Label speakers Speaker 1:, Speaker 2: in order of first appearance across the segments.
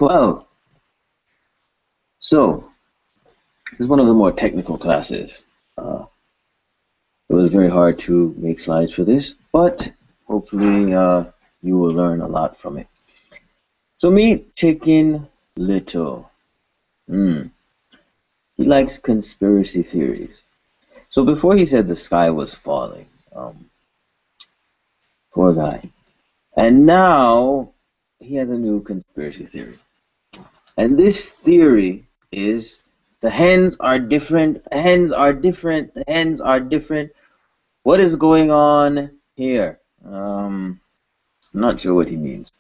Speaker 1: 12. So, this is one of the more technical classes. It was very hard to make slides for this, but hopefully you will learn a lot from it. So meet Chicken Little. He likes conspiracy theories. So before he said the sky was falling, poor guy. And now he has a new conspiracy theory. And this theory is the hens are different, the hens are different, the hens are different. What is going on here? I'm not sure what he means.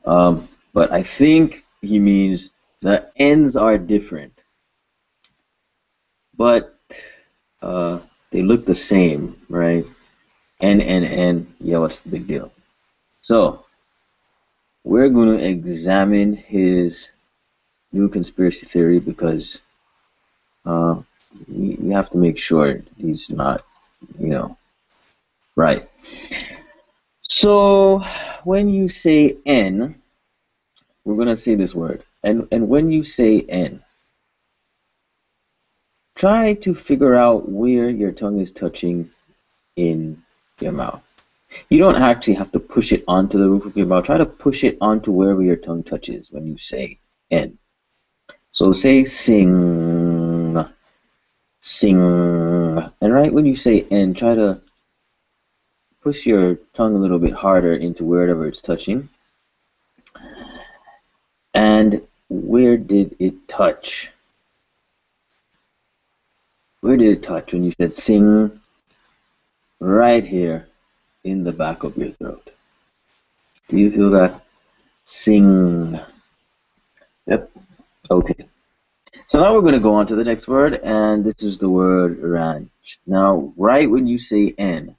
Speaker 1: But I think he means the ends are different. But they look the same, right? N. Yeah, what's the big deal? So, we're going to examine his new conspiracy theory because we have to make sure he's not, right. So, when you say N, we're going to say this word. And when you say N, try to figure out where your tongue is touching in your mouth. You don't actually have to push it onto the roof of your mouth. Try to push it onto wherever your tongue touches when you say N. So say sing, sing. And right when you say N, try to push your tongue a little bit harder into wherever it's touching. And where did it touch? Where did it touch when you said sing? Right here in the back of your throat. Do you feel that? Sing. Yep. Okay. So now we're going to go on to the next word, and this is the word ranch. Now, right when you say N,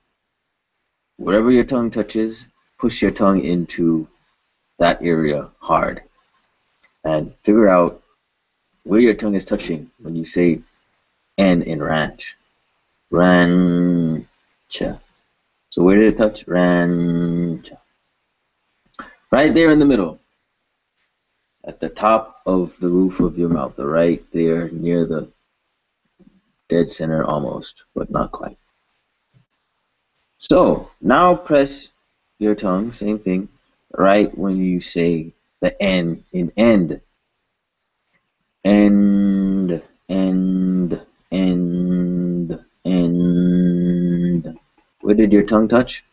Speaker 1: wherever your tongue touches, push your tongue into that area hard. And figure out where your tongue is touching when you say N in ranch. Ranch. So where did it touch? Ranch. Right there in the middle. At the top of the roof of your mouth. Right there near the dead center almost, but not quite. So now press your tongue, same thing, right when you say the N in end. End, end, end, end. Where did your tongue touch?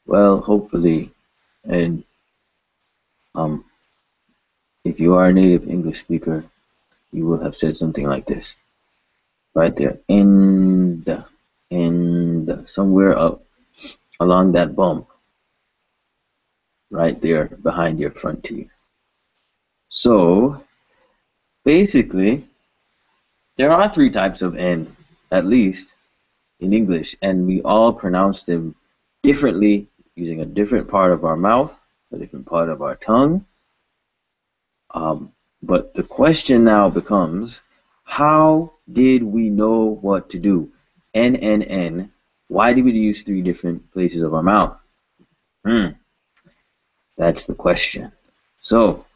Speaker 1: Well, hopefully, and if you are a native English speaker, you will have said something like this. Right there, end, somewhere up along that bump. Right there behind your front teeth. So, basically, there are 3 types of N, at least, in English, and we all pronounce them differently using a different part of our mouth, a different part of our tongue. But the question now becomes, how did we know what to do? N, N, N. Why did we use 3 different places of our mouth? That's the question. So,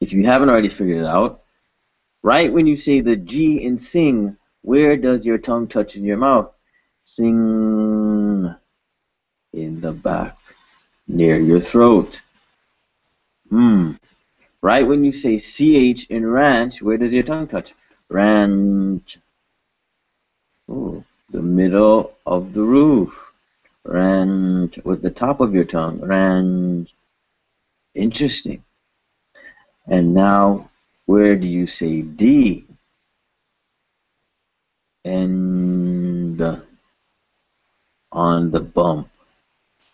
Speaker 1: if you haven't already figured it out, right when you say the G in sing, where does your tongue touch in your mouth? Sing. In the back, near your throat. Right when you say CH in ranch, where does your tongue touch? Ranch. Oh, the middle of the roof. Ranch. With the top of your tongue. Ranch. Interesting. And now, where do you say D? And on the bump.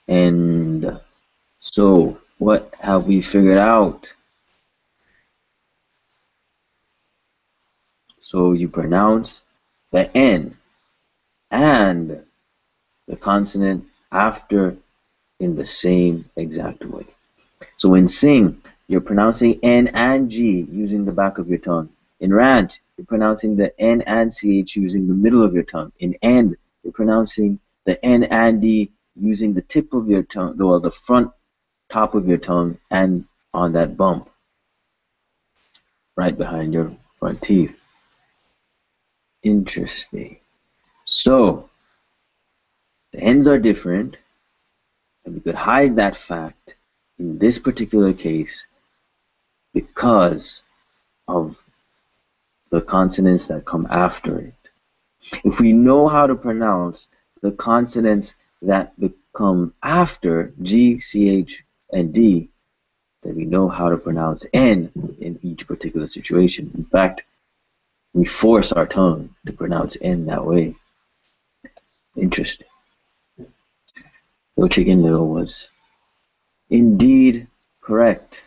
Speaker 1: And so, what have we figured out? So you pronounce the N and the consonant after in the same exact way. So in sing, you're pronouncing N and G using the back of your tongue. In ranch, you're pronouncing the N and CH using the middle of your tongue. In end, you're pronouncing the N and D using the tip of your tongue, well, the front top of your tongue and on that bump right behind your front teeth. Interesting. So the ends are different, and we could hide that fact in this particular case because of the consonants that come after it. If we know how to pronounce the consonants that come after G, CH, and D, then we know how to pronounce N in each particular situation. In fact, we force our tongue to pronounce N that way. Interesting. So Chicken Little was indeed correct.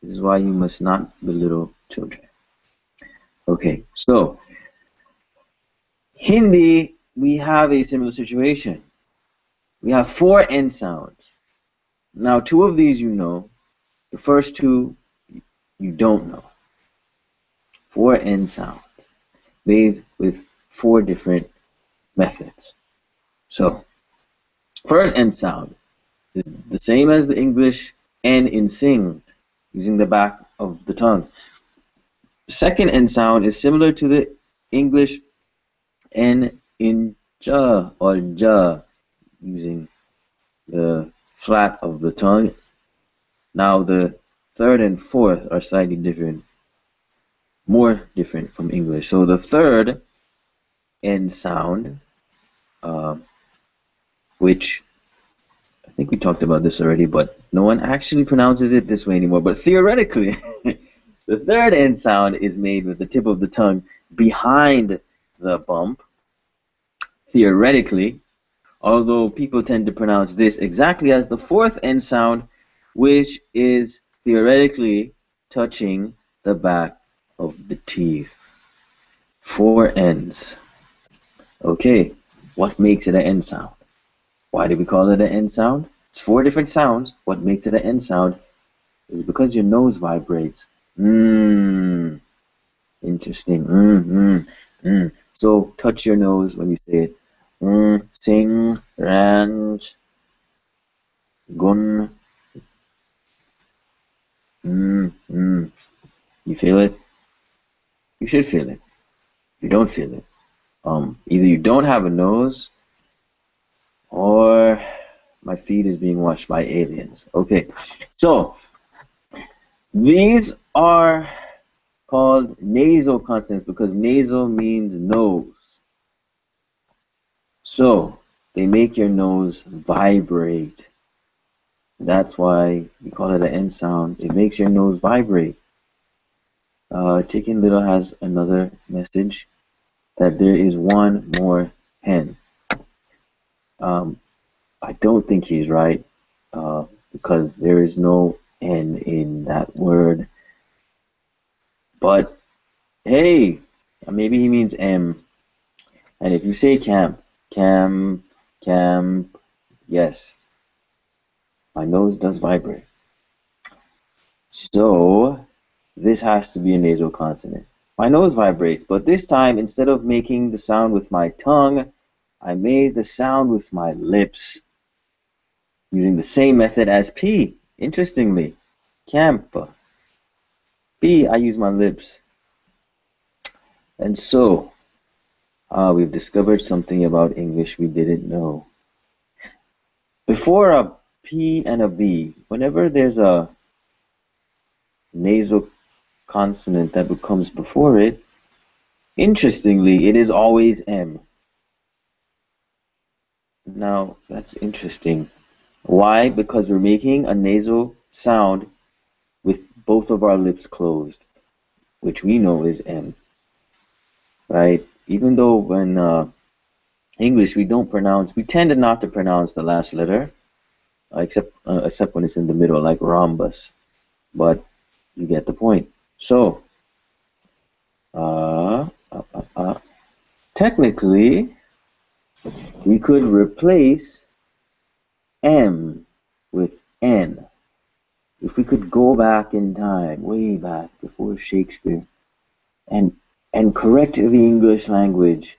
Speaker 1: This is why you must not belittle children. Okay, so Hindi, we have a similar situation. We have 4 N sounds. Now, 2 of these you know. The first 2 you don't know. 4 N sounds made with 4 different methods. So, first N sound is the same as the English N in sing, using the back of the tongue. The second N sound is similar to the English N in ja or ja, using the flat of the tongue. Now the third and fourth are slightly different, more different from English. So the third N sound, which I think we talked about this already, but no one actually pronounces it this way anymore. But theoretically, the third N sound is made with the tip of the tongue behind the bump. Theoretically, although people tend to pronounce this exactly as the fourth N sound, which is theoretically touching the back of the teeth. 4 N's. Okay, what makes it an N sound? Why do we call it an N sound? It's 4 different sounds. What makes it an N sound is because your nose vibrates. Interesting. So touch your nose when you say it. Sing, ranch, gun. You feel it? You should feel it. You don't feel it. Either you don't have a nose, or my feet is being watched by aliens. Okay, so these are called nasal consonants because nasal means nose. So they make your nose vibrate. That's why we call it an N sound. It makes your nose vibrate. Chicken Little has another message that there is one more hen. I don't think he's right because there is no N in that word. But hey, maybe he means M. And if you say camp, yes, my nose does vibrate. So this has to be a nasal consonant. My nose vibrates, but this time, instead of making the sound with my tongue, I made the sound with my lips, using the same method as P. Interestingly, camp. P, I use my lips. And so, we've discovered something about English we didn't know. Before a P and a B, whenever there's a nasal consonant that comes before it, interestingly, it is always M. Now, that's interesting. Why? Because we're making a nasal sound with both of our lips closed, which we know is M. Right? Even though when English we tend not to pronounce the last letter, except when it's in the middle, like rhombus. But you get the point. So, technically, we could replace M with N. If we could go back in time, way back before Shakespeare, and correct the English language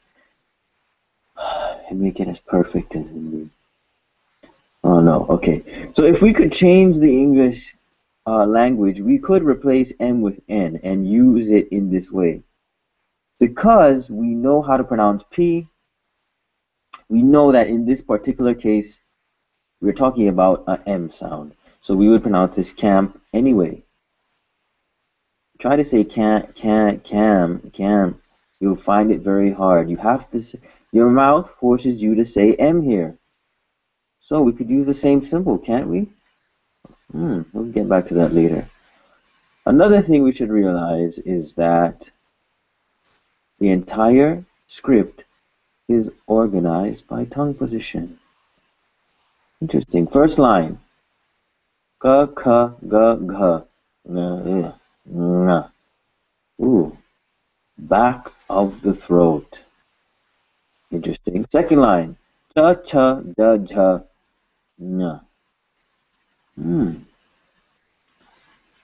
Speaker 1: and make it as perfect as Hindi. Oh no, okay. So if we could change the English language, we could replace M with N and use it in this way. Because we know how to pronounce P, we know that in this particular case, we're talking about a M sound. So we would pronounce this camp anyway. Try to say cam. You'll find it very hard. You have to say, your mouth forces you to say M here. So we could use the same symbol, can't we? We'll get back to that later. Another thing we should realize is that the entire script is organized by tongue position. Interesting. First line. Ka, ka, ga, ga. Nga, nga. Ooh. Back of the throat. Interesting. Second line. Cha, cha, da, ja. Nga.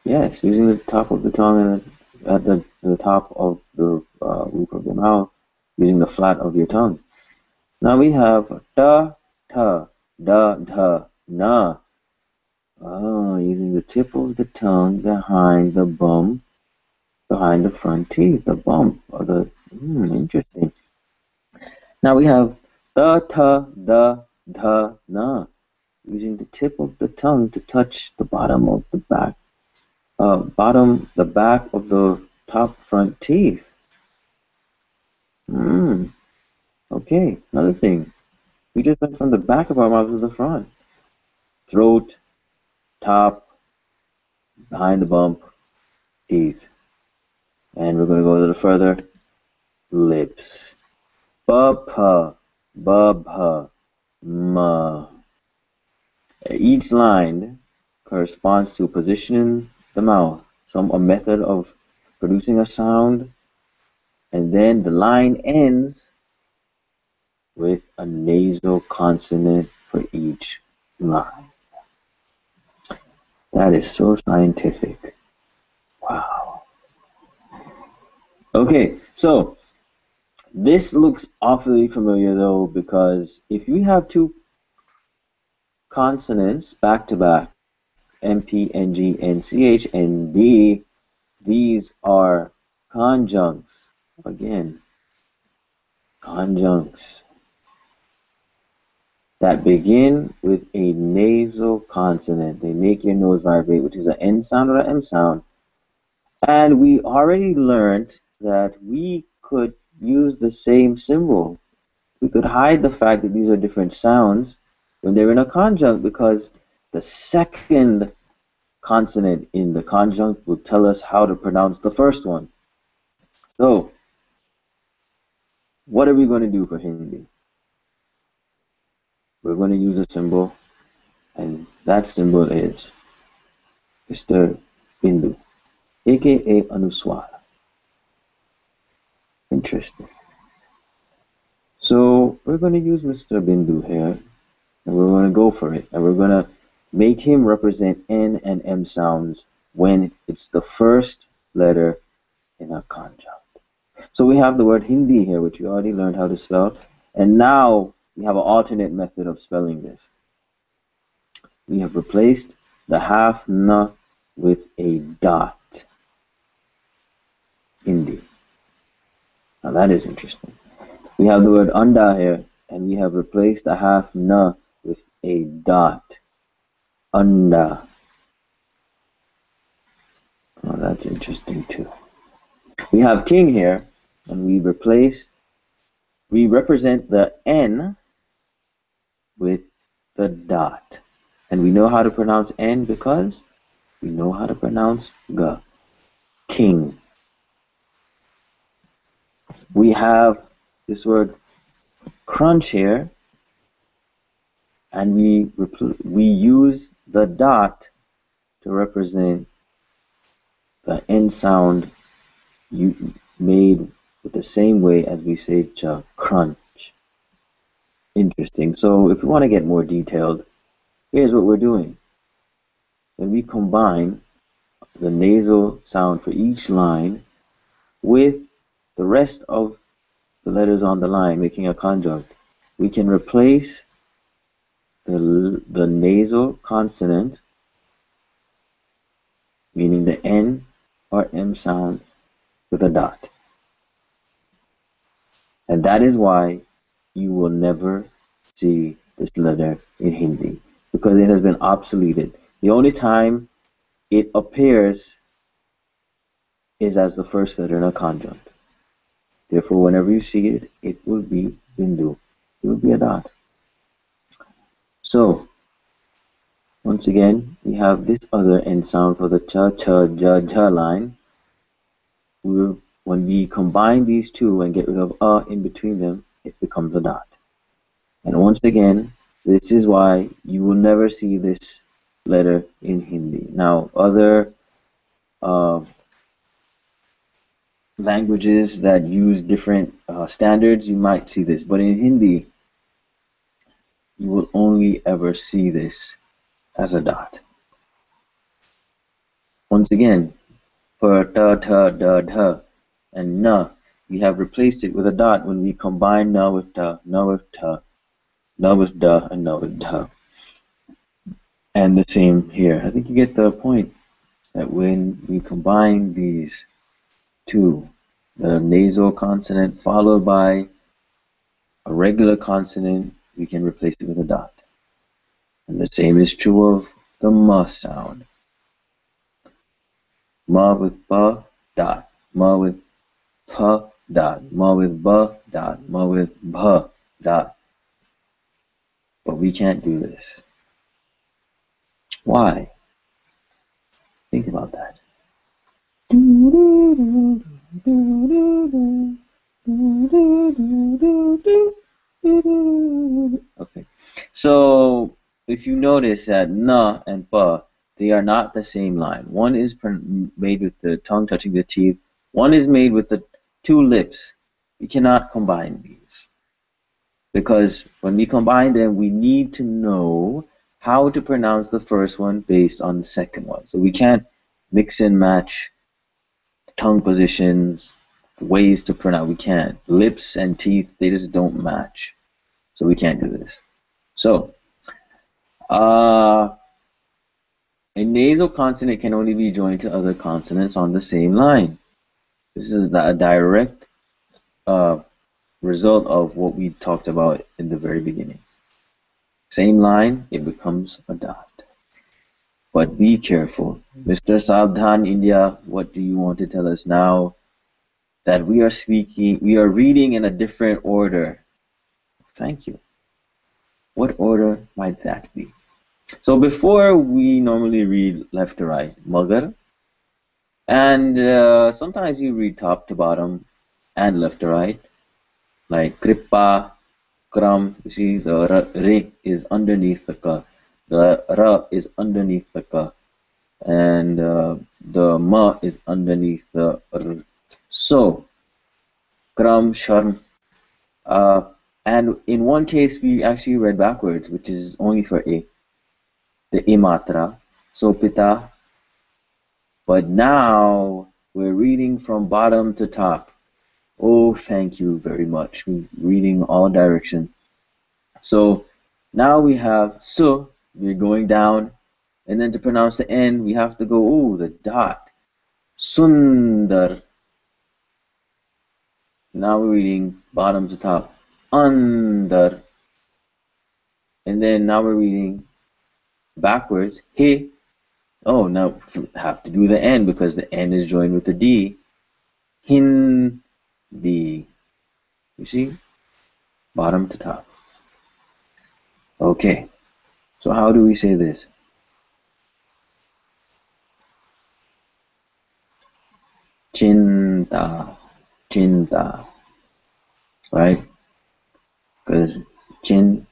Speaker 1: Yes, using the top of the tongue and at the top of the roof of the mouth, using the flat of your tongue. Now we have da, ta, da, da, na. Oh, using the tip of the tongue behind the bump, behind the front teeth, the bump, or the, interesting. Now we have da, ta, da, da, na, using the tip of the tongue to touch the bottom of the back, the back of the top front teeth. Okay, another thing. We just went from the back of our mouth to the front. Throat, top, behind the bump, teeth. And we're going to go a little further. Lips. Ba-pa, ba-pa, ma. Each line corresponds to a position in the mouth, a method of producing a sound, and then the line ends with a nasal consonant for each line. That is so scientific. Wow. Okay, so this looks awfully familiar though, because if you have two consonants back to back, M, P, N, G, N, C, H, and D, these are conjuncts. Again, conjuncts that begin with a nasal consonant. They make your nose vibrate, which is an N sound or an M sound. And we already learned that we could use the same symbol. We could hide the fact that these are different sounds when they're in a conjunct, because the second consonant in the conjunct will tell us how to pronounce the first one. So, what are we going to do for Hindi? We're going to use a symbol, and that symbol is Mr. Bindu, aka anusvar. Interesting. So, we're going to use Mr. Bindu here, and we're going to go for it, and we're going to make him represent N and M sounds when it's the first letter in a conjunct. So we have the word Hindi here, which we already learned how to spell, and now we have an alternate method of spelling this. We have replaced the half na with a dot. Hindi. Now that is interesting. We have the word anda here, and we have replaced the half na with a dot. Anda. Oh, that's interesting too. We have king here, and we represent the N with the dot. And we know how to pronounce N because we know how to pronounce G. King. We have this word crunch here, and we use the dot to represent the N sound made with the same way as we say cha, crunch. Interesting. So if we want to get more detailed, here's what we're doing. When we combine the nasal sound for each line with the rest of the letters on the line, making a conjunct, we can replace the nasal consonant, meaning the N or M sound, with a dot. And that is why you will never see this letter in Hindi, because it has been obsoleted. The only time it appears is as the first letter in a conjunct. Therefore, whenever you see it, it will be Bindu. It will be a dot. So, once again, we have this other end sound for the cha, cha, ja, ja line. When we combine these two and get rid of in between them, it becomes a dot. And once again, this is why you will never see this letter in Hindi. Now, other uh, languages that use different standards, you might see this. But in Hindi, you will only ever see this as a dot. Once again, for ta, ta, da, da, and na, we have replaced it with a dot when we combine na with ta, na with ta, na with da, and na with da. And the same here. I think you get the point that when we combine these two, the nasal consonant followed by a regular consonant, we can replace it with a dot. And the same is true of the ma sound. Ma with ba, dot. Ma with pa, dot. Ma with ba, dot. Ma with bha, dot. But we can't do this. Why? Think about that. Okay, so if you notice that na and pa, they are not the same line. One is made with the tongue touching the teeth. One is made with the two lips. We cannot combine these, because when we combine them, we need to know how to pronounce the first one based on the second one. So we can't mix and match tongue positions, ways to pronounce. We can't. Lips and teeth, they just don't match. So we can't do this. So, a nasal consonant can only be joined to other consonants on the same line. This is a direct result of what we talked about in the very beginning. Same line, it becomes a dot. But be careful. Mr. Savdhan India, what do you want to tell us now? That we are reading in a different order. Thank you. What order might that be? So before, we normally read left to right, magar, and sometimes you read top to bottom and left to right, like kripa, kram. You see the re is underneath the ka, the ra is underneath the ka, and the ma is underneath the r. So kram, sharm, and in one case we actually read backwards, which is only for a, the imatra. So pita. But now we're reading from bottom to top. Oh, thank you very much. We're reading all directions. So now we have su, we're going down, and then to pronounce the N, we have to go, oh, the dot. Sundar. Now we're reading bottom to top. Andar. And then now we're reading backwards. He. Oh, now we have to do the N because the N is joined with the D. Hindi. You see? Bottom to top. Okay. So how do we say this? Chinta. Chinta. Right? Because chin,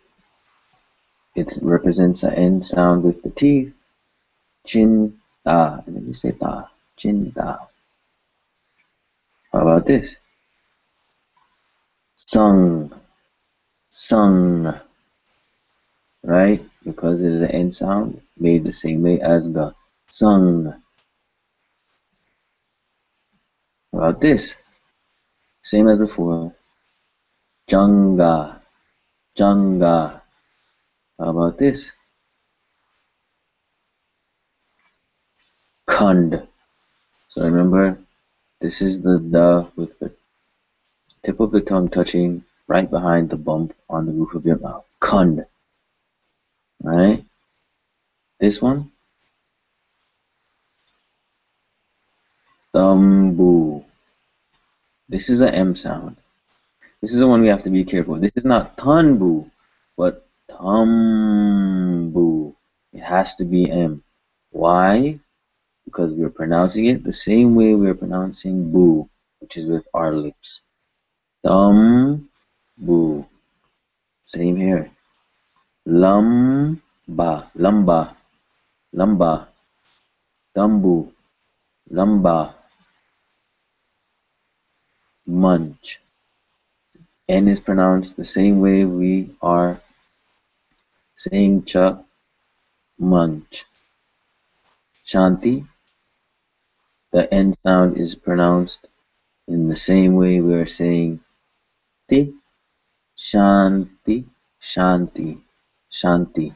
Speaker 1: it represents an N sound with the teeth. Chinta. And then you say ta. Chinta. How about this? Sung. Sung. Right? Because it is an N sound made the same way as the sung. How about this? Same as before. Janga. Janga. How about this? Khand. So remember, this is the with the tip of the tongue touching right behind the bump on the roof of your mouth. Khand. Right? This one, Thumbu. This is a M sound. This is the one we have to be careful. This is not Thunbu, but Thumbu. It has to be M. Why? Because we're pronouncing it the same way we're pronouncing boo, which is with our lips. Thumbu. Same here. Lumba, lumba, lumba, thumbu, lumba, munch. N is pronounced the same way we are saying cha, munch. Shanti, the N sound is pronounced in the same way we are saying ti, shanti, shanti, shanti,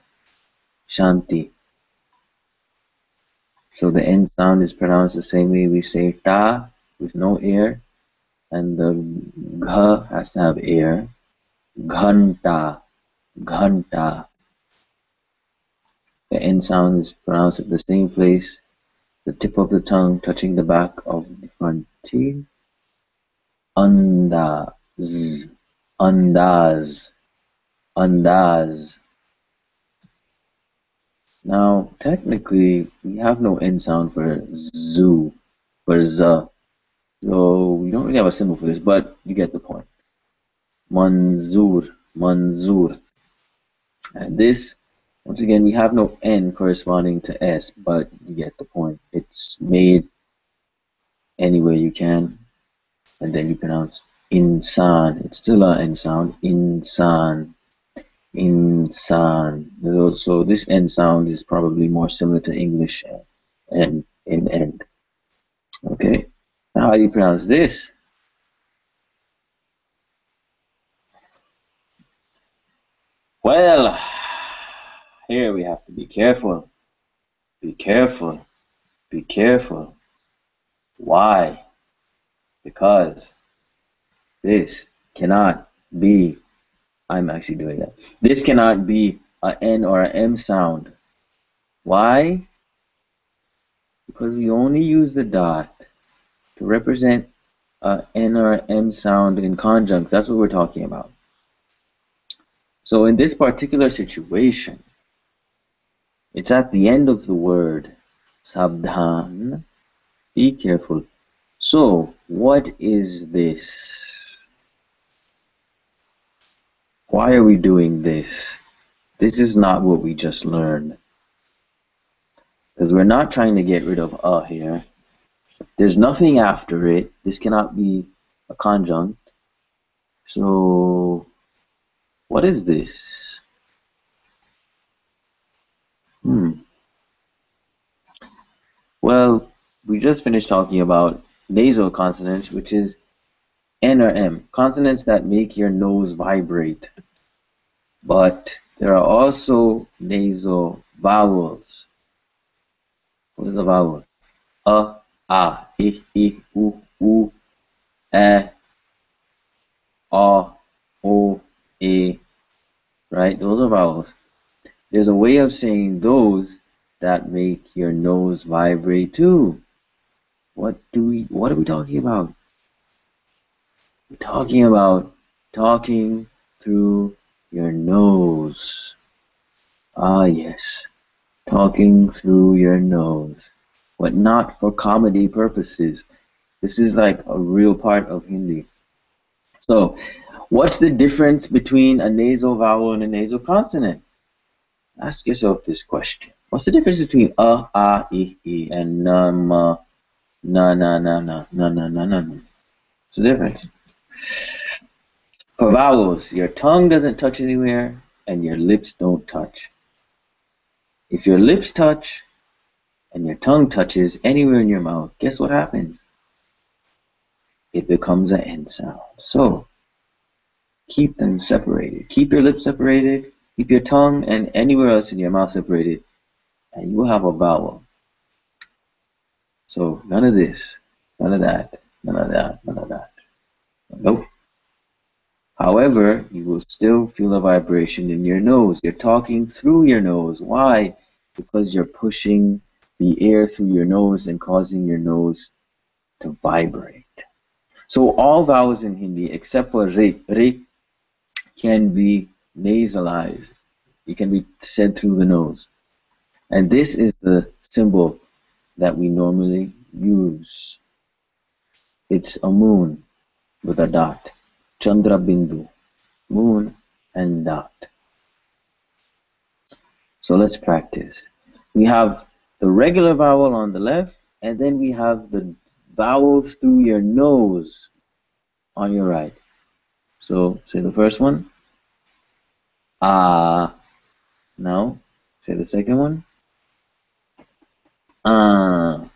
Speaker 1: shanti. So the N sound is pronounced the same way we say ta with no air, and the gha has to have air. Ghanta, ghanta. The N sound is pronounced at the same place, the tip of the tongue touching the back of the front teeth. Andaz, andaz, andaz. Now, technically, we have no N sound for zoo, for z. So we don't really have a symbol for this, but you get the point. Manzur, manzur. And this, once again, we have no N corresponding to S, but you get the point. It's made any way you can, and then you pronounce insan. It's still an N sound. Insan, insan. So this N sound is probably more similar to English and in end. Okay. Now how do you pronounce this? Well, here we have to be careful. Be careful. Be careful. Why? Because this cannot be, I'm actually doing that. This cannot be an N or an M sound. Why? Because we only use the dot to represent an N or an M sound in conjuncts. That's what we're talking about. So in this particular situation, it's at the end of the word. Sabdhan. Be careful. So, what is this? Why are we doing this? This is not what we just learned. Because we're not trying to get rid of a here. There's nothing after it. This cannot be a conjunct. So, what is this? Well, we just finished talking about nasal consonants, which is N or M. Consonants that make your nose vibrate. But there are also nasal vowels. What is a vowel? A, I, u, e, o, e. Right? Those are vowels. There's a way of saying those that make your nose vibrate too. What are we talking about? We're talking about talking through your nose. Ah, yes. Talking through your nose. But not for comedy purposes. This is like a real part of Hindi. So, what's the difference between a nasal vowel and a nasal consonant? Ask yourself this question. What's the difference between a, I, and na, ma, na, na, na, na, na, na, na, na? What's the difference? For vowels, your tongue doesn't touch anywhere and your lips don't touch. If your lips touch and your tongue touches anywhere in your mouth, guess what happens? It becomes an N sound. So, keep them separated. Keep your lips separated, Keep your tongue and anywhere else in your mouth separated, and you will have a vowel. So none of this, none of that, none of that, none of that. Nope. However, you will still feel a vibration in your nose. You're talking through your nose. Why? Because you're pushing the air through your nose and causing your nose to vibrate. So all vowels in Hindi except for re can be nasalized. It can be said through the nose. And this is the symbol that we normally use. It's a moon with a dot. ChandraBindu. Moon and dot. So let's practice. We have the regular vowel on the left, and then we have the vowels through your nose on your right. So say the first one. Ah. Now say the second one. Ah.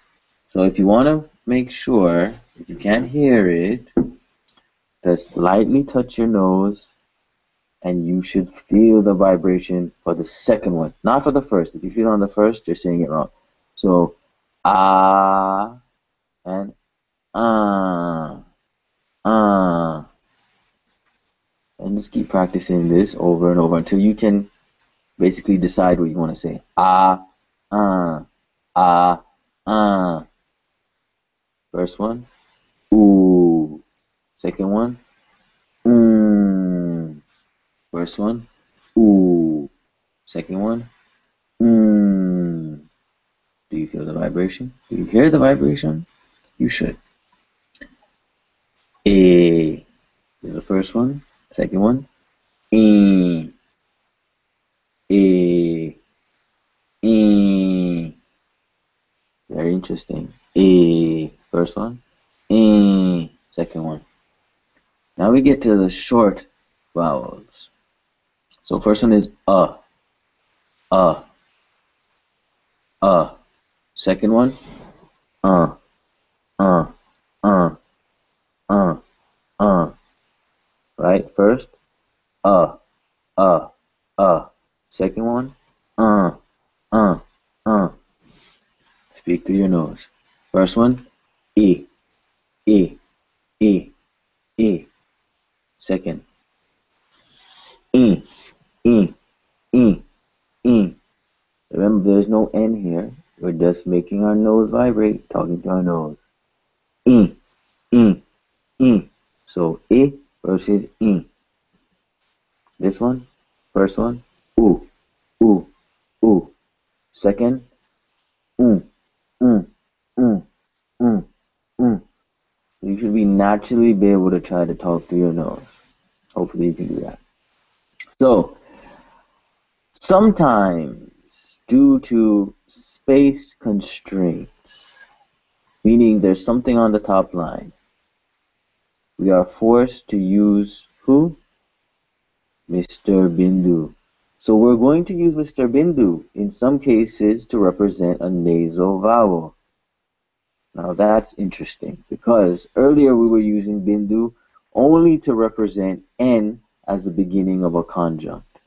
Speaker 1: So if you want to make sure, if you can't hear it, just lightly touch your nose and you should feel the vibration for the second one, not for the first. If you feel on the first, you're saying it wrong. So, ah and ah, ah. And just keep practicing this over and over until you can basically decide what you want to say. Ah, ah, ah, ah. First one, ooh. Second one, first one, ooh. Second one, Do you feel the vibration? Do you hear the vibration? You should. A. Is the first one. Second one, E. A. E. Very interesting. A. First one. E. Second one. Now we get to the short vowels. So first one is uh. Second one, uh, uh, uh, uh, uh. Right? First, uh, uh, uh. Second one, uh, uh, uh. Speak through your nose. First one, e, e, e, e. Second, e, e, e, e. Remember, there's no N here. We're just making our nose vibrate, talking to our nose. E, e, e. So, E versus E. This one, first one, ooh, ooh, ooh. Second, mm, mm, mm, mm, mm. You should naturally be able to try to talk through your nose. Hopefully you can do that. So, sometimes due to space constraints, meaning there's something on the top line, we are forced to use who? Mr. Bindu. So we're going to use Mr. Bindu in some cases to represent a nasal vowel. Now that's interesting because earlier we were using Bindu only to represent N as the beginning of a conjunct.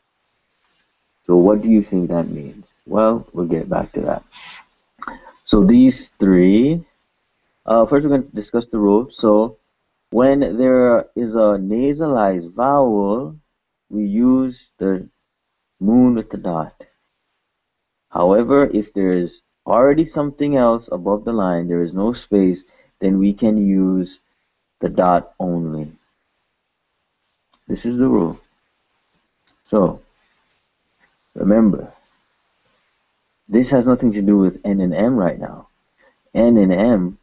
Speaker 1: So what do you think that means? Well, we'll get back to that. So these three, first we're going to discuss the rules. So when there is a nasalized vowel, we use the moon with the dot. However, if there is already something else above the line, there is no space, then we can use the dot only. This is the rule. So, remember, this has nothing to do with N and M right now. N and M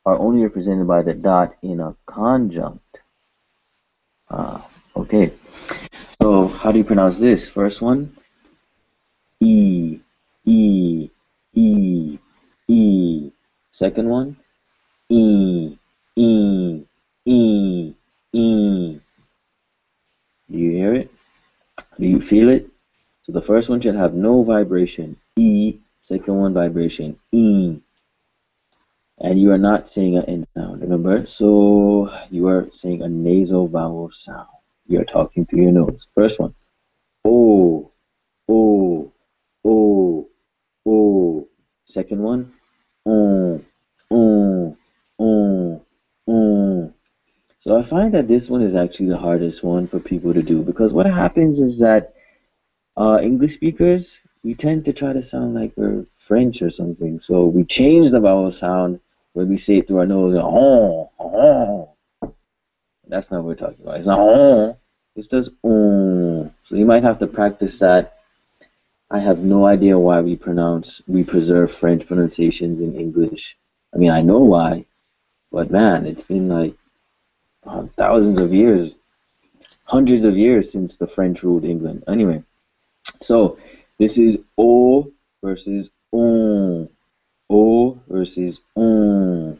Speaker 1: are only represented by the dot in a conjunct. Okay. So, how do you pronounce this? First one, E, E, E, E. Second one, E, E, E, E. Do you hear it? Do you feel it? So the first one should have no vibration, E. Second one, vibration, E. And you are not saying an N sound, remember? So you are saying a nasal vowel sound. You are talking through your nose. First one. O, O, O, O. Second one, on, on, on, on. So I find that this one is actually the hardest one for people to do because what happens is that English speakers, we tend to try to sound like we're French or something. So we change the vowel sound when we say it through our nose. Oh, oh. That's not what we're talking about. It's not oh. It's just oh. So you might have to practice that. I have no idea why we preserve French pronunciations in English. I mean, I know why, but man, it's been like thousands of years, hundreds of years since the French ruled England. Anyway, so this is O versus on. O versus on.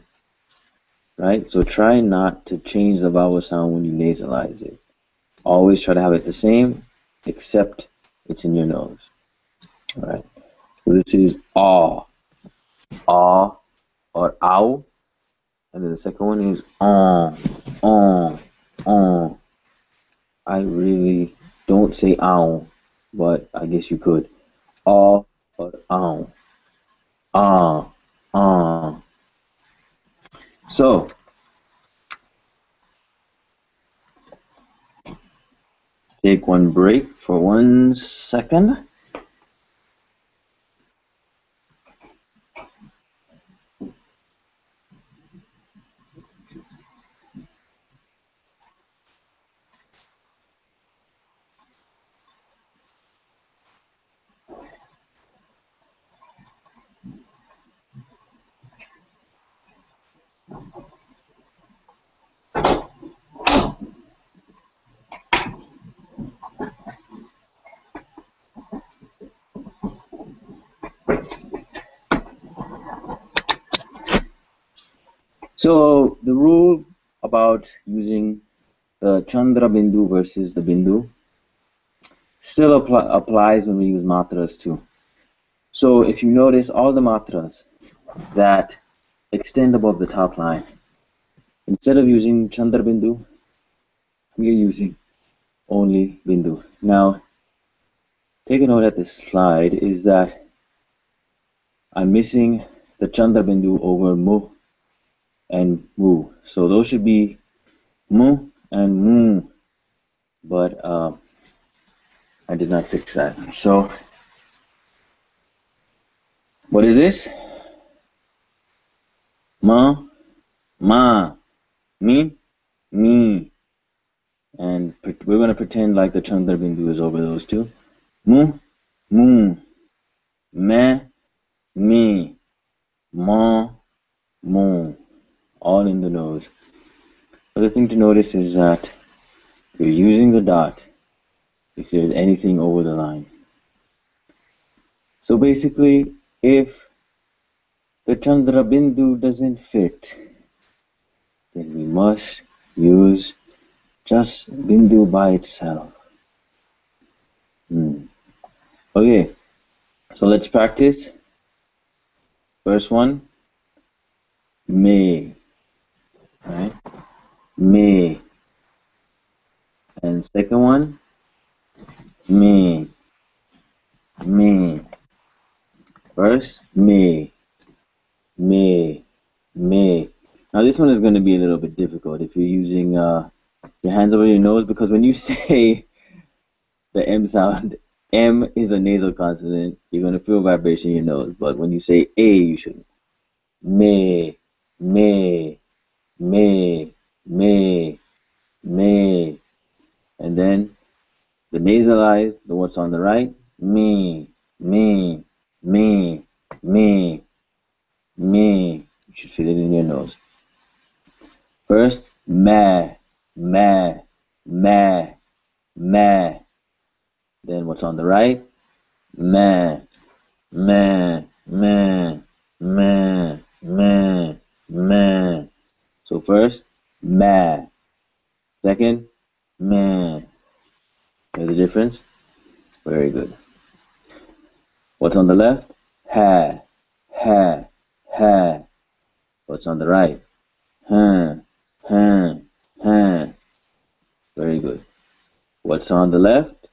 Speaker 1: Right? So try not to change the vowel sound when you nasalize it. Always try to have it the same, except it's in your nose. All right. So this is ah, ah, or ow, and then the second one is on, on. I really don't say ow, but I guess you could. Ah or ow, ah, ah. So take one break for 1 second. So the rule about using the ChandraBindu versus the Bindu still applies when we use matras too. So if you notice all the matras that extend above the top line, instead of using ChandraBindu, we are using only Bindu. Now, take a note at this slide is that I'm missing the ChandraBindu over mu and mu. So those should be mu and mu, but I did not fix that. So what is this? Ma, ma, me, me. And we're going to pretend like the ChandraBindu is over those two. Mu, mu, me, me, ma, mo. All in the nose. Other thing to notice is that you're using the dot if there's anything over the line. So basically, if the ChandraBindu doesn't fit, then we must use just Bindu by itself. Okay, so let's practice. First one, may, right? May. And second one, may, may. First, may, may, may. Now this one is going to be a little bit difficult if you're using your hands over your nose, because when you say the M sound, M is a nasal consonant, you're going to feel vibration in your nose. But when you say A, you shouldn't. May, may, may, may, may. And then the nasalized, the what's on the right, me, me, me, me, me. You should feel it in your nose. First, meh, meh, meh, meh. Then what's on the right? Meh, meh, meh, meh, meh, meh. So first, meh. Second, meh. Hear the difference? Very good. What's on the left? Ha, ha, ha. What's on the right? Ha, ha, ha. Very good. What's on the left?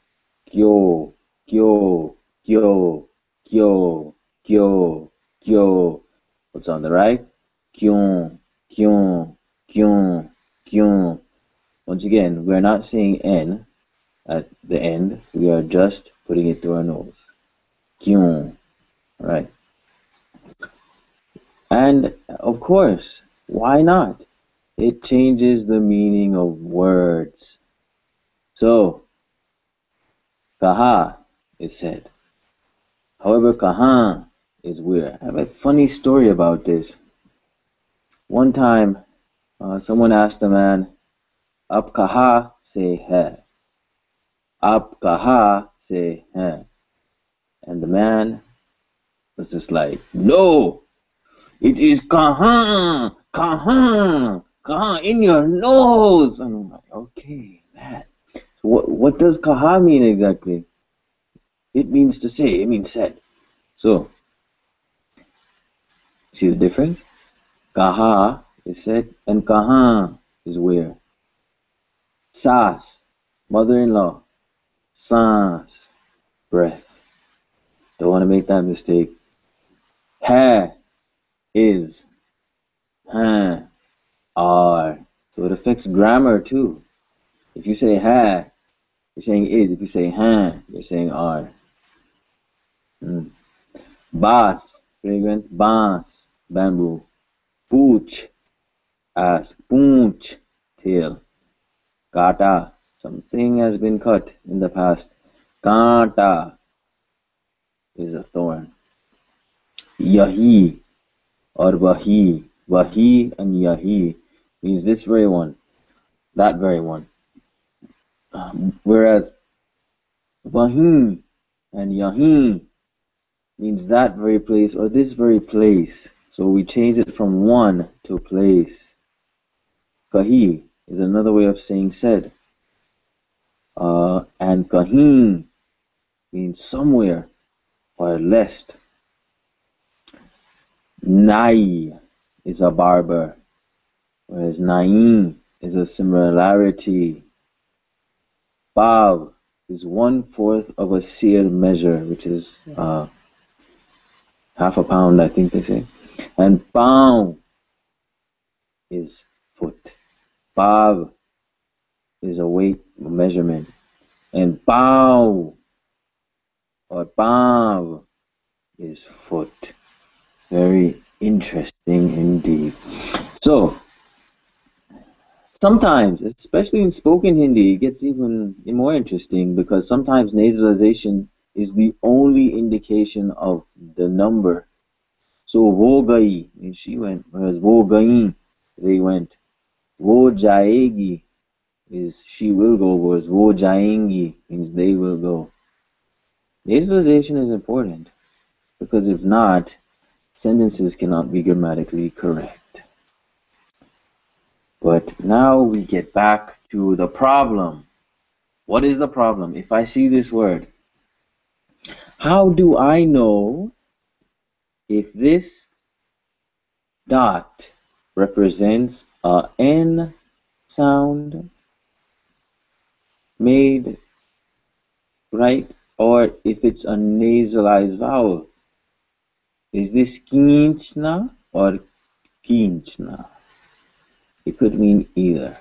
Speaker 1: Kyo, kyo, kyo, kyo, kyo, kyo. What's on the right? Kyon, kyon, kyon, kyon. Once again, we're not saying N at the end. We are just putting it through our nose. Kyon. Right. And of course, why not? It changes the meaning of words. So, kaha is said. However, kahan is weird. I have a funny story about this. One time, someone asked a man, "Ab kaha se hai?" "Ab kaha se hai?" And the man was just like, "No, it is kahan, kahan, kahan in your nose." And I'm like, "Okay, man. So what does kaha mean exactly?" "It means to say. It means said." So, see the difference? Kaha is said, and kahan is where. Sas, mother-in-law. Sans, breath. Don't want to make that mistake. Ha is, ha, are. So it affects grammar too. If you say ha, you're saying is. If you say ha, you're saying are. Bas, fragrance. Bas, bamboo. Pooch, ass. Poonch, tail. Kata, something has been cut in the past. Kata is a thorn. Yahi or wahi. Wahi and yahi means this very one, that very one. Whereas wahi and yahi means that very place or this very place. So we change it from one to place. Kahi is another way of saying said. And kahin means somewhere or lest. Nai is a barber, whereas naim is a similarity. Pav is 1/4 of a seer measure, which is half a pound, I think they say. And pound is foot. Pav is a weight measurement. And pow or pav is foot. Very interesting indeed. So, sometimes, especially in spoken Hindi, it gets even more interesting because sometimes nasalization is the only indication of the number. So, wo gayi means she went, whereas wo gayi, they went. Wo jayegi is she will go, whereas wo jayengi means they will go. Nasalization is important because if not, sentences cannot be grammatically correct. But now we get back to the problem. What is the problem? If I see this word, how do I know if this dot represents a N sound made right or if it's a nasalized vowel? Is this kinchna or kinchna? It could mean either.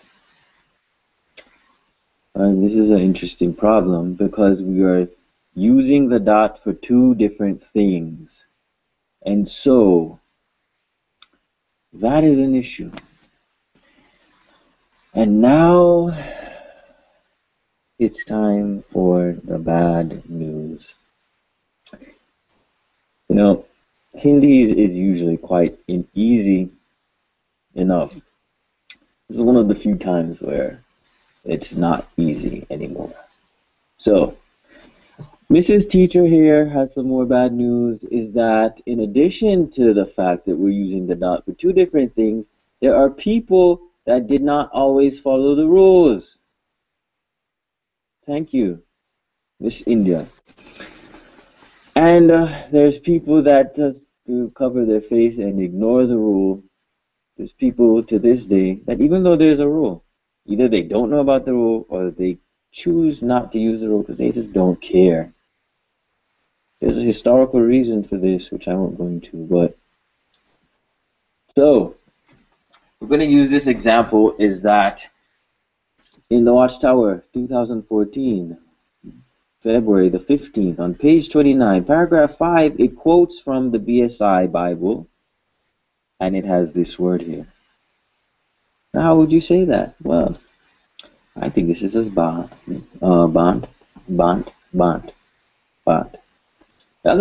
Speaker 1: This is an interesting problem because we are using the dot for two different things. And so that is an issue. And now it's time for the bad news. You know, Hindi is usually quite easy enough. This is one of the few times where it's not easy anymore. So, Mrs. Teacher here has some more bad news, is that in addition to the fact that we're using the dot for two different things, there are people that did not always follow the rules. Thank you, Miss India. And there's people that just cover their face and ignore the rule. There's people to this day that even though there's a rule, either they don't know about the rule or they choose not to use the rule because they just don't care. There's a historical reason for this, which I won't go into, but so we're going to use this example is that in the Watchtower 2014, February the 15th, on page 29, paragraph 5, it quotes from the BSI Bible, and it has this word here. Now, how would you say that? Well, I think this is just bond. That's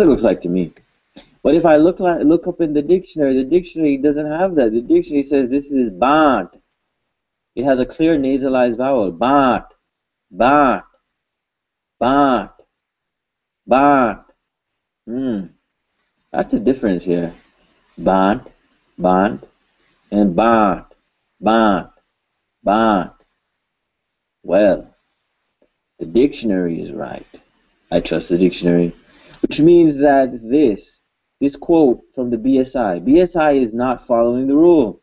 Speaker 1: what it looks like to me. But if I look up in the dictionary doesn't have that. The dictionary says this is bond. It has a clear nasalized vowel. Bond, bond, bond, bond. That's the difference here. Bond, bond, and bond, bond, bond. Well, the dictionary is right. I trust the dictionary. Which means that this quote from the BSI is not following the rule.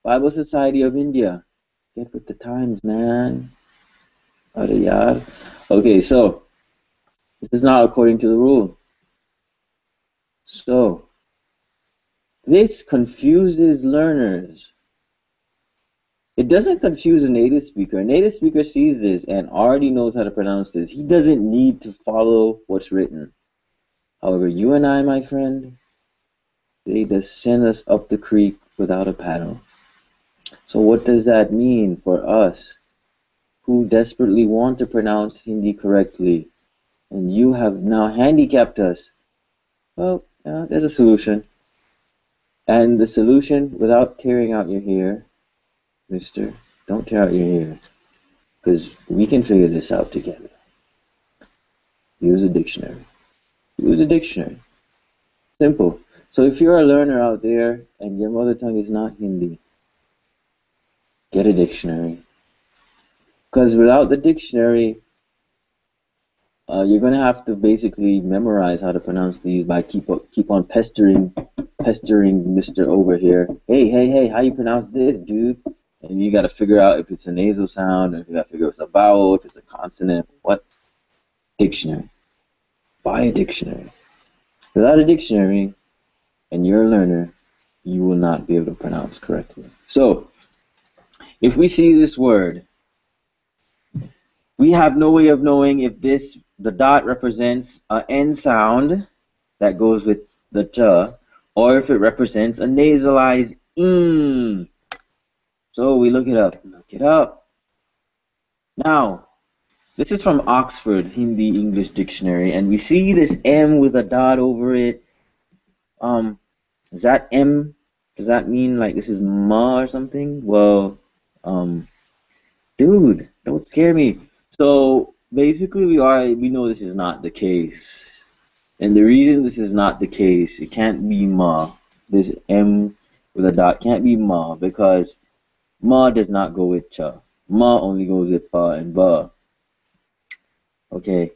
Speaker 1: Bible Society of India. Get with the times, man. Okay, so this is not according to the rule. So this confuses learners. It doesn't confuse a native speaker. A native speaker sees this and already knows how to pronounce this. He doesn't need to follow what's written. However, you and I, my friend, they just send us up the creek without a paddle. So what does that mean for us who desperately want to pronounce Hindi correctly? And you have now handicapped us. Well, there's a solution. And the solution, without tearing out your hair, mister, don't tear out your hair. Because we can figure this out together. Use a dictionary. Use a dictionary. Simple. So if you're a learner out there and your mother tongue is not Hindi, get a dictionary. Because without the dictionary, you're going to have to basically memorize how to pronounce these by keep on pestering Mr. over here. Hey, how you pronounce this, dude? And you got to figure out if it's a nasal sound, or if you got to figure out if it's a vowel, if it's a consonant. What? Dictionary. Buy a dictionary. Without a dictionary, and you're a learner, you will not be able to pronounce correctly. So, if we see this word, we have no way of knowing if the dot represents an N sound that goes with the ch, or if it represents a nasalized ing. So we look it up. Look it up. Now, this is from Oxford Hindi English Dictionary, and we see this M with a dot over it. Is that M? Does that mean like this is ma or something? Well, dude, don't scare me. So basically, we know this is not the case, and the reason this is not the case, it can't be ma. This M with a dot can't be ma because ma does not go with cha. Ma only goes with pa and ba. Okay,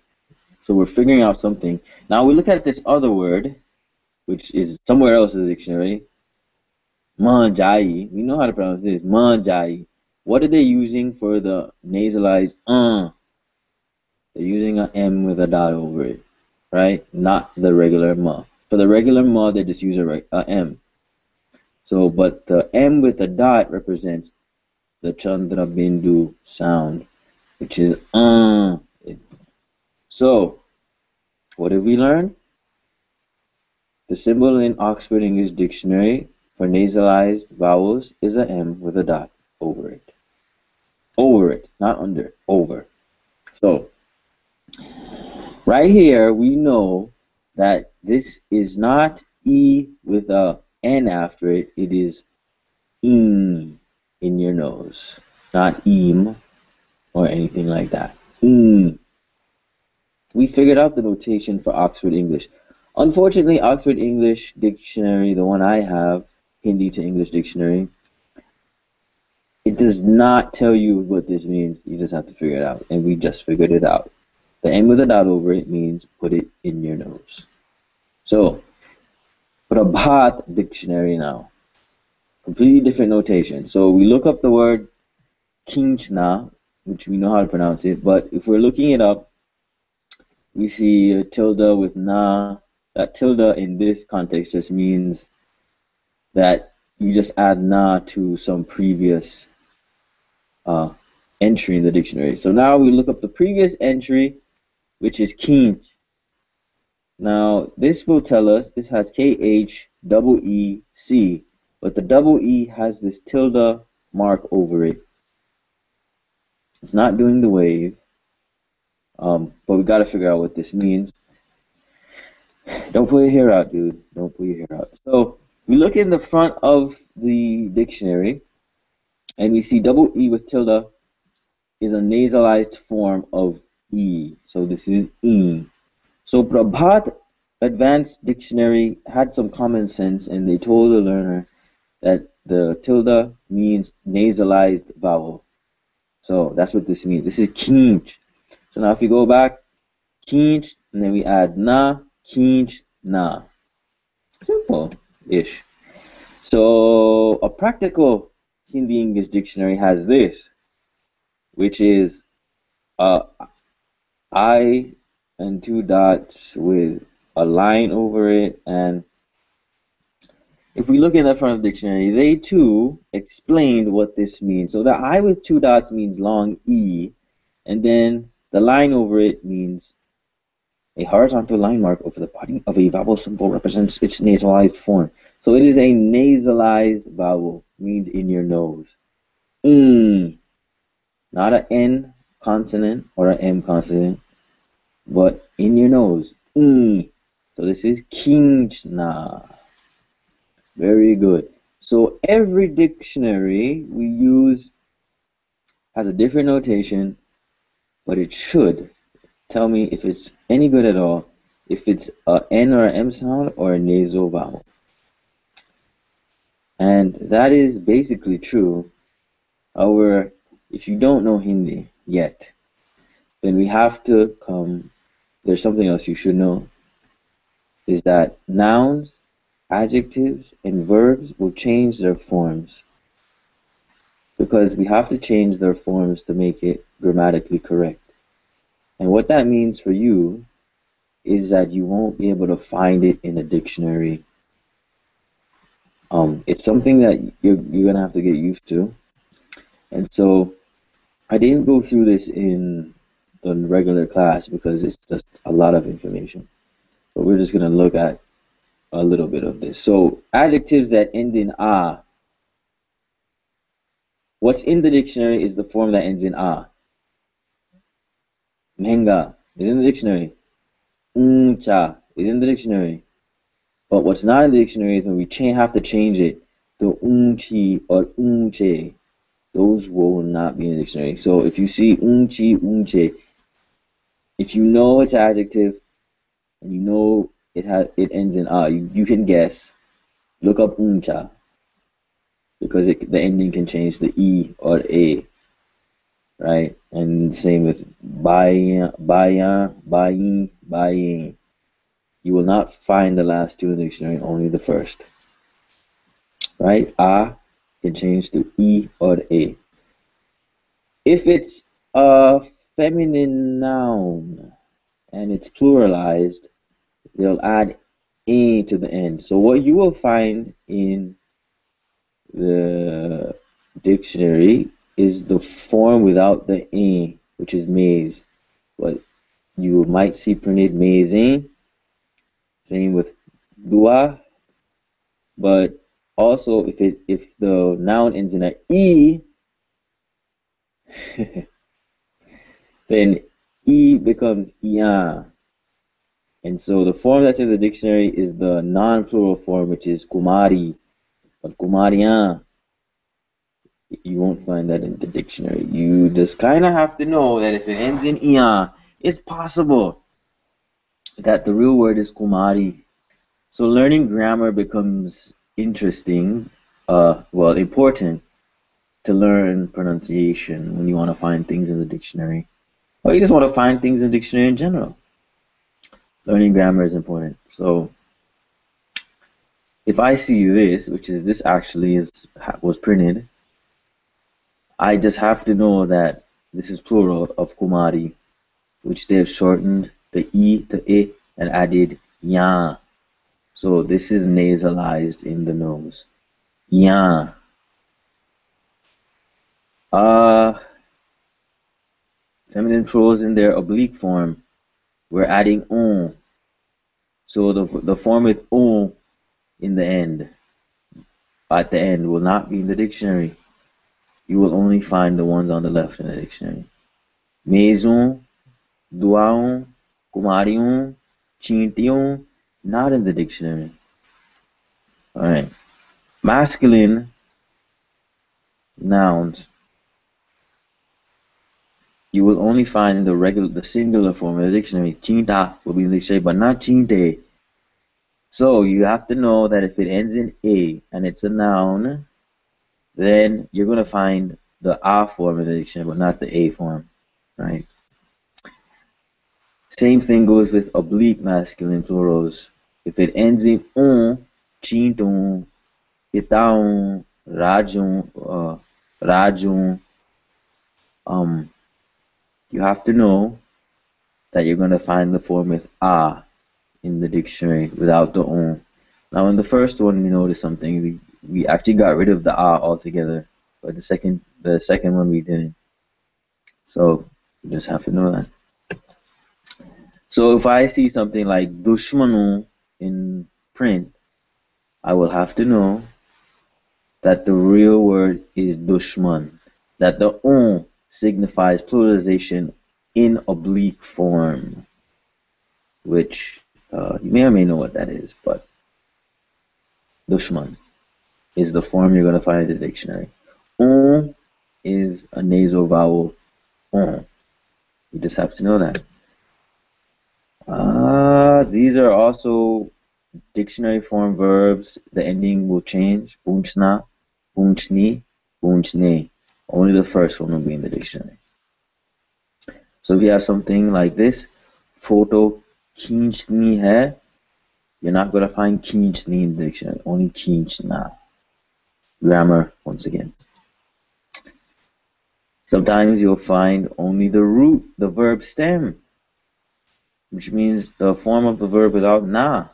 Speaker 1: so we're figuring out something. Now we look at this other word, which is somewhere else in the dictionary. Manjai. We know how to pronounce this. Manjai. What are they using for the nasalized They're using an M with a dot over it, right? Not the regular ma. For the regular ma, they just use a M. So, but the M with the dot represents the ChandraBindu sound, which is So, what have we learned? The symbol in Oxford English Dictionary for nasalized vowels is a M with a dot over it. Over it, not under, over. So, right here, we know that this is not E with a N after it. It is in your nose, not eem or anything like that. We figured out the notation for Oxford English. Unfortunately, Oxford English Dictionary, the one I have, Hindi to English Dictionary, it does not tell you what this means. You just have to figure it out, and we just figured it out. The N with a dot over it means put it in your nose. So, Prabhat Dictionary now. Completely different notation. So we look up the word Kinchna, which we know how to pronounce it. But if we're looking it up, we see a tilde with na. That tilde in this context just means that you just add na to some previous uh, entry in the dictionary. So now we look up the previous entry, which is keen. Now this will tell us this has KHEEC, but the double E has this tilde mark over it. It's not doing the wave, but we got to figure out what this means. Don't pull your hair out, dude. Don't pull your hair out. So we look in the front of the dictionary, and we see double E with tilde is a nasalized form of E. So this is E. So Prabhat Advanced Dictionary had some common sense, and they told the learner that the tilde means nasalized vowel. So that's what this means. This is kinch. So now if we go back, kinch, and then we add na, kinch, na. Simple-ish. So a practical Hindi English dictionary has this, which is I and two dots with a line over it. And if we look in the front of the dictionary, they too explained what this means. So the I with two dots means long E, and then the line over it means a horizontal line mark over the body of a vowel symbol represents its nasalized form. So it is a nasalized vowel, means in your nose. Not an N consonant or an M consonant, but in your nose. So this is kinchna. Very good. So every dictionary we use has a different notation, but it should tell me if it's any good at all, if it's a N or an M sound or a nasal vowel. And that is basically true. However, if you don't know Hindi yet, then we have to come. There's something else you should know, is that nouns, adjectives, and verbs will change their forms, because we have to change their forms to make it grammatically correct. And what that means for you is that you won't be able to find it in a dictionary. It's something that you're gonna have to get used to. And so I didn't go through this in the regular class because it's just a lot of information. But we're just gonna look at a little bit of this. So adjectives that end in a. What's in the dictionary is the form that ends in a. Mhenga is in the dictionary. Uncha is in the dictionary. But what's not in the dictionary is when we have to change it. The unchi or unche, those will not be in the dictionary. So if you see unchi, unche, if you know it's adjective and you know it ends in a, you can guess. Look up uncha, because the ending can change to e or a, right? And same with bayan, bayin. You will not find the last two in the dictionary, only the first. Right? A can change to E or A. If it's a feminine noun and it's pluralized, they'll add A to the end. So what you will find in the dictionary is the form without the A, which is maize. But you might see printed maizing. Same with dua. But also if the noun ends in an E, then E becomes Ia. And so the form that's in the dictionary is the non-plural form, which is Kumari. But Kumariya, you won't find that in the dictionary. You just kind of have to know that if it ends in Ia, it's possible that the real word is Kumari. So learning grammar becomes interesting, important to learn pronunciation when you want to find things in the dictionary. Or you just want to find things in the dictionary in general. Learning grammar is important. So if I see this, which is this actually was printed, I just have to know that This is plural of kumari, which they have shortened the e to I and added ya. So this is nasalized in the nose. Ya. Feminine plurals in their oblique form, we're adding on. So the form with on in the end, at the end, will not be in the dictionary. You will only find the ones on the left in the dictionary. Maison, duaon, kumarion, chintion, not in the dictionary. Alright. Masculine nouns you will only find in the singular form of the dictionary. Chinta will be in the dictionary, but not chinte. So you have to know that if it ends in a and it's a noun, then you're going to find the a form in the dictionary, but not the a form, right? Same thing goes with oblique masculine plurals. If it ends in on, chinton, itaon, rajon, you have to know that you're going to find the form with a in the dictionary without the on. Now, in the first one, we noticed something. We actually got rid of the a altogether, but the second one we didn't. So you just have to know that. So if I see something like dushmanu in print, I will have to know that the real word is dushman. That the on signifies pluralization in oblique form, which you may or may know what that is, but dushman is the form you're going to find in the dictionary. On is a nasal vowel. On. You just have to know that. These are also dictionary form verbs. The ending will change. Bunchna, bunchni, bunchne. Only the first one will be in the dictionary. So if you have something like this, photo खींचनी hai, you're not going to find खींचनी in the dictionary. Only खींचना. Grammar, once again. Sometimes you'll find only the root, the verb stem, which means the form of the verb without na.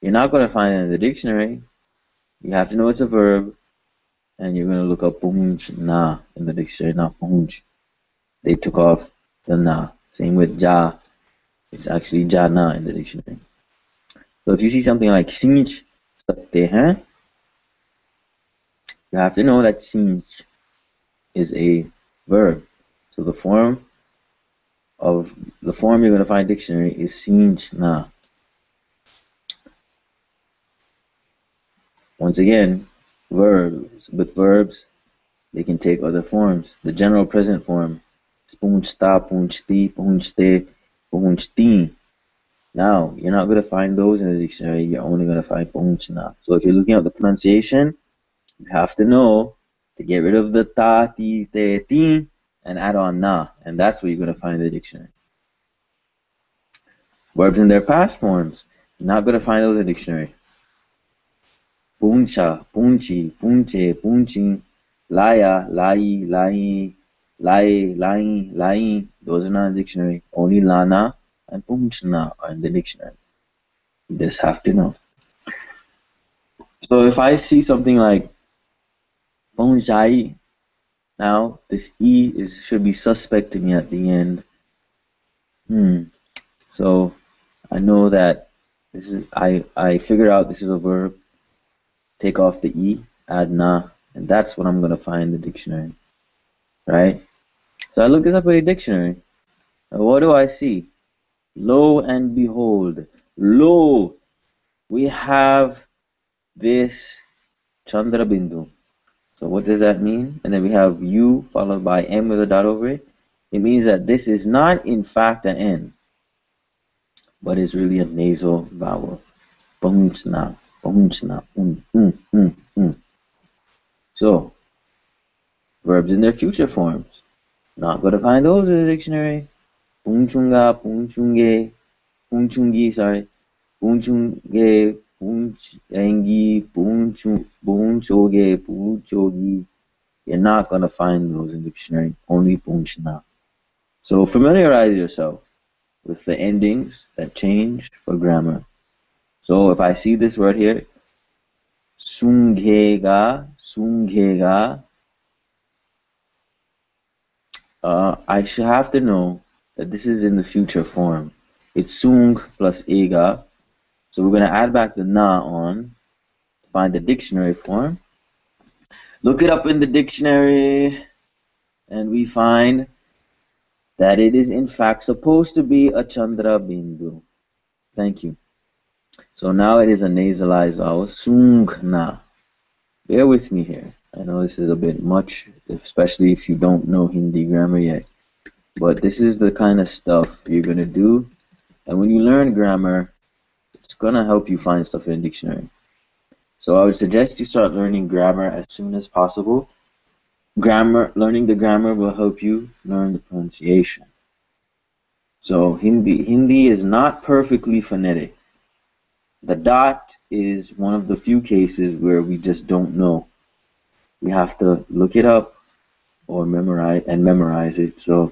Speaker 1: You're not going to find it in the dictionary. You have to know it's a verb, and you're going to look up punch na in the dictionary, not punch. They took off the na. Same with ja. It's actually jana in the dictionary. So if you see something like sinch sakte hain, you have to know that sinch is a verb. So the form you're going to find in dictionary is sinch na. Once again, verbs, they can take other forms. The general present form, punchta, punchti, punchte, punchtin. Now, you're not going to find those in the dictionary. You're only going to find punchna. So if you're looking at the pronunciation, you have to know to get rid of the ta, ti, te, tin, and add on na. And that's what you're going to find in the dictionary. Verbs in their past forms, you're not going to find those in the dictionary. Puncha, punchi, punche, punchin, laya, lai, lai, lai, lai, lai. Those are not in the dictionary. Only lana and punchna are in the dictionary. You just have to know. So if I see something like punchai, now this e should be suspect to me at the end. So I know that this is I figured out this is a verb. Take off the e, add na, and that's what I'm gonna find in the dictionary. Right? So I look this up in a dictionary. And what do I see? Lo and behold. Lo, we have this ChandraBindu. So what does that mean? And then we have U followed by M with a dot over it. It means that this is not in fact an N, but is really a nasal vowel. Bunchna, bunchna, So, verbs in their future forms. Not going to find those in the dictionary. Punchunga, punchunge, punchungi, sorry. Punchunge, punchengi, punchoge, punchogi. You're not going to find those in the dictionary, only punchna. So familiarize yourself with the endings that change for grammar. So if I see this word here, sungega, sungega, I should have to know that this is in the future form. It's sung plus ega. So we're going to add back the na on to find the dictionary form. Look it up in the dictionary, and we find that it is in fact supposed to be a ChandraBindu. Thank you. So now it is a nasalized vowel, sungna. Bear with me here. I know this is a bit much, especially if you don't know Hindi grammar yet. But this is the kind of stuff you're going to do. And when you learn grammar, it's going to help you find stuff in a dictionary. So I would suggest you start learning grammar as soon as possible. Learning the grammar will help you learn the pronunciation. So Hindi is not perfectly phonetic. The dot is one of the few cases where we just don't know. We have to look it up or memorize it. So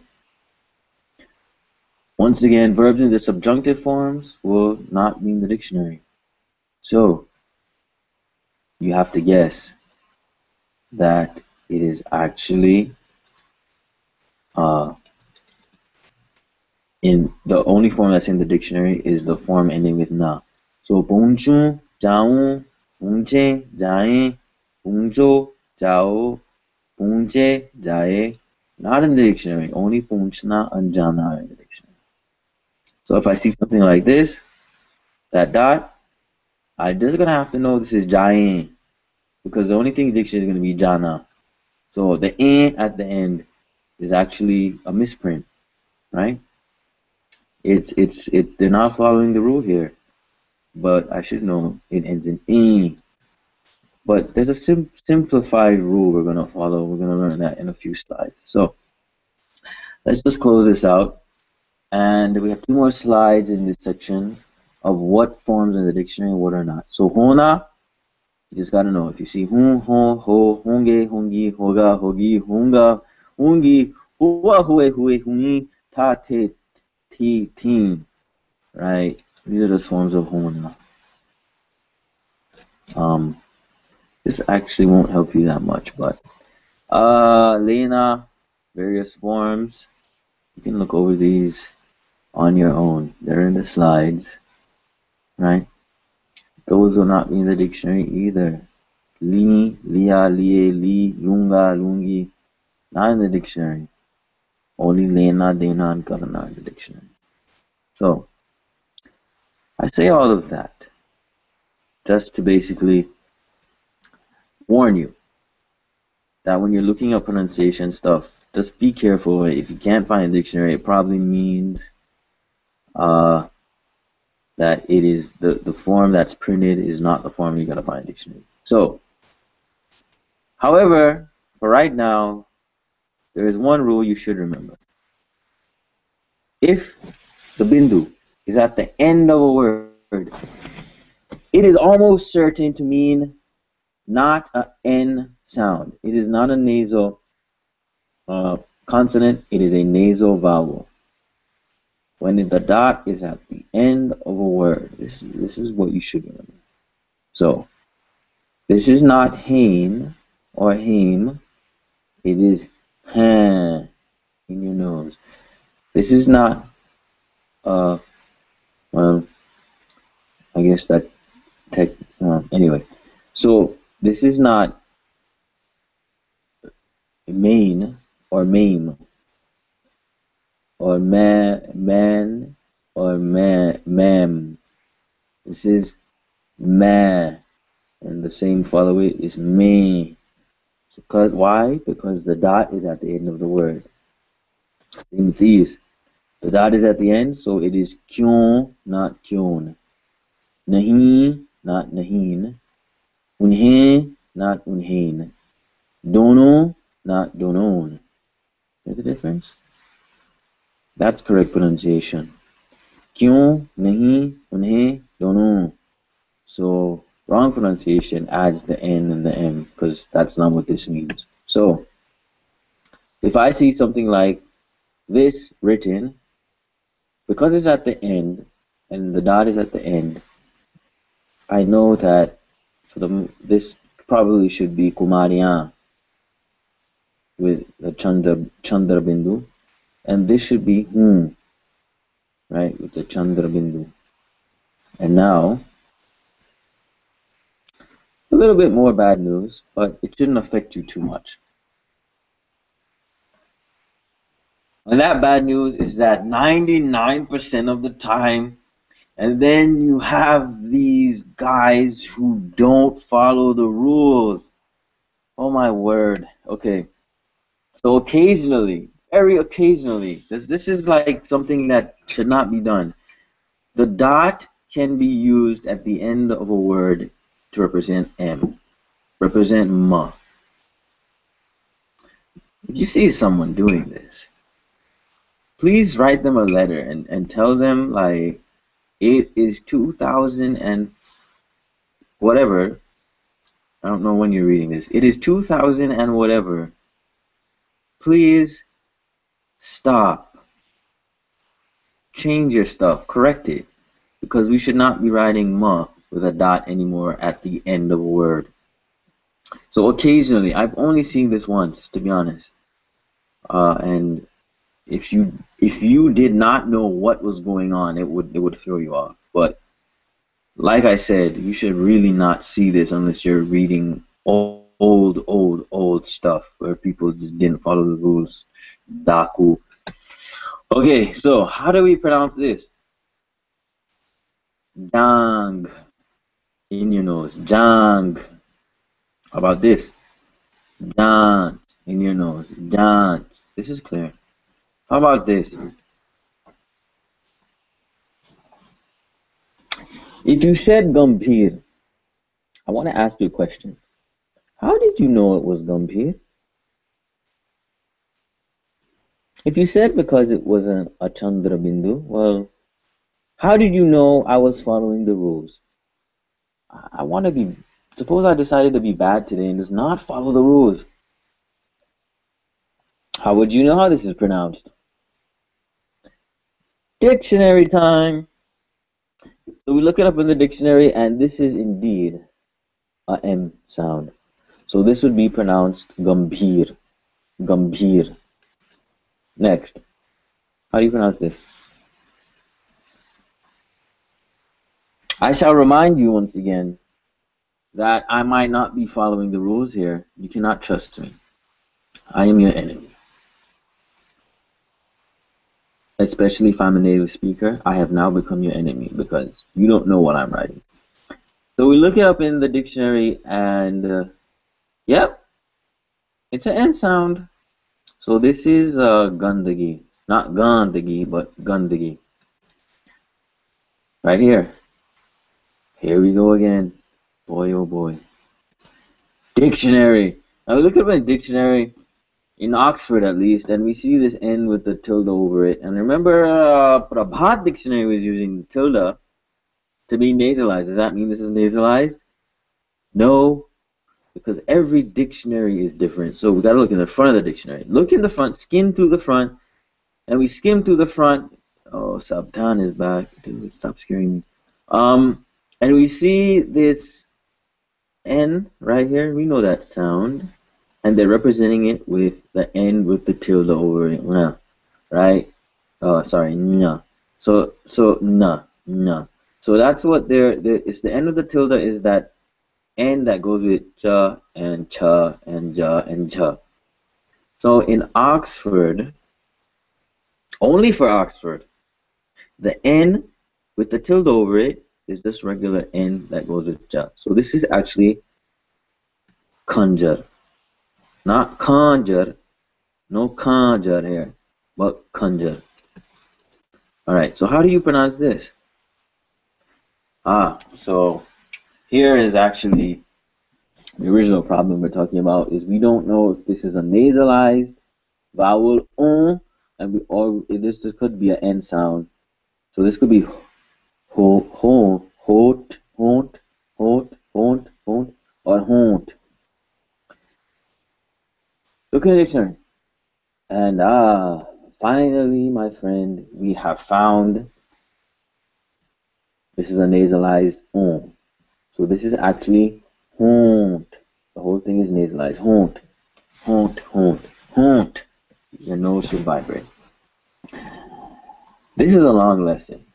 Speaker 1: once again, verbs in the subjunctive forms will not be in the dictionary. So you have to guess that it is actually in the only form that's in the dictionary is the form ending with na. So 봉주, 자우, 봉제, 자에, 봉조, 자오, 봉제, 자에, not in the dictionary. Only 봉치나 and jana are in the dictionary. So if I see something like this, that dot, I'm just gonna have to know this is jae, because the only thing in the dictionary is gonna be jana. So the at the end is actually a misprint, right? They're not following the rule here, but I should know it ends in e. But there's a simplified rule we're gonna follow. We're gonna learn that in a few slides. So let's just close this out, and we have 2 more slides in this section of what forms in the dictionary and what are not. So hona, you just gotta know if you see hun, ho, ho, honge, hongi, hoga, hogi, hunga, hungi, hua, hue, hue, hungi, ta, te, ti, teen, right? These are the forms of hona. This actually won't help you that much, but Lena, various forms. You can look over these on your own. They're in the slides, right? Those will not be in the dictionary either. Li, lia, lie, li, lunga, lungi, not in the dictionary. Only lena, dena, and karna in the dictionary. So, I say all of that just to basically warn you that when you're looking up pronunciation stuff, just be careful. If you can't find a dictionary, it probably means that it is the form that's printed is not the form you're gonna find in a dictionary. So, however, for right now, there is one rule you should remember. If the bindu is at the end of a word, it is almost certain to mean not an N sound. It is not a nasal consonant, it is a nasal vowel. When the dot is at the end of a word, this is what you should remember. So, this is not hain or haim, it is ha in your nose. This is not, well, I guess that, anyway. So, this is not main or maim or man or ma'am. This is ma, and the same follow it is me. Because why? Because the dot is at the end of the word. Same with these. The dot is at the end, so it is kyon, not kyon. Nahin, not nahin. Unhe, not unhain. Dono, not donon. Hear the difference? That's correct pronunciation. Kyon, nahi, unhe, dono. So wrong pronunciation adds the N and the M because that's not what this means. So if I see something like this written, because it's at the end and the dot is at the end, I know that for this probably should be Kumariya with the ChandraBindu, and this should be right, with the ChandraBindu. And now a little bit more bad news, but it shouldn't affect you too much. And that bad news is that 99% of the time, and then you have these guys who don't follow the rules. Oh my word. Okay. So occasionally, very occasionally, this is like something that should not be done. The dot can be used at the end of a word to represent M, represent ma. If you see someone doing this, please write them a letter and tell them like it is 2000 and whatever. I don't know when you're reading this. It is 2000 and whatever. Please stop. Change your stuff. Correct it. Because we should not be writing ma with a dot anymore at the end of a word. So occasionally, I've only seen this once, to be honest. And if you did not know what was going on, it would throw you off. But like I said, you should really not see this unless you're reading old stuff where people just didn't follow the rules. Daku. Okay, so how do we pronounce this? Jang in your nose. Jang. How about this? Jang in your nose. Jang. This is clear. How about this? If you said Gambhir, I want to ask you a question. How did you know it was Gambhir? If you said because it wasn't a ChandraBindu, well, how did you know I was following the rules? I want to be. Suppose I decided to be bad today and does not follow the rules. How would you know how this is pronounced? Dictionary time. So we look it up in the dictionary, and this is indeed a M sound. So this would be pronounced Gambhir. Gambhir. Next. How do you pronounce this? I shall remind you once again that I might not be following the rules here. You cannot trust me. I am your enemy. Especially if I'm a native speaker, I have now become your enemy because you don't know what I'm writing. So we look it up in the dictionary and yep, it's an N sound. So this is Gandagi. Not Gandagi, but Gandagi. Right here. Here we go again. Boy, oh boy. Dictionary. Now we look up in the dictionary, in Oxford at least, and we see this N with the tilde over it. And remember, Prabhat dictionary was using the tilde to be nasalized. Does that mean this is nasalized? No, because every dictionary is different. So we got to look in the front of the dictionary. Look in the front, skim through the front, and we skim through the front. Oh, Sabtan is back. Dude, stop scaring me. And we see this N right here. We know that sound. And they're representing it with the N with the tilde over it. Nah, right? Oh, sorry, nya. So na, na. So that's what it's the end of the tilde is that N that goes with cha and cha and ja and cha. So in Oxford, only for Oxford, the N with the tilde over it is just regular N that goes with ja. So this is actually conjure, not conjure, no conjure here, but conjure. Alright, so how do you pronounce this? So here is actually the original problem we're talking about is we don't know if this is a nasalized vowel or this could be an N sound. So this could be hot, or haunt. Look in the dictionary. And finally, my friend, we have found this is a nasalized on. So this is actually haunt. The whole thing is nasalized. Haunt, haunt, haunt, haunt. Your nose should vibrate. This is a long lesson.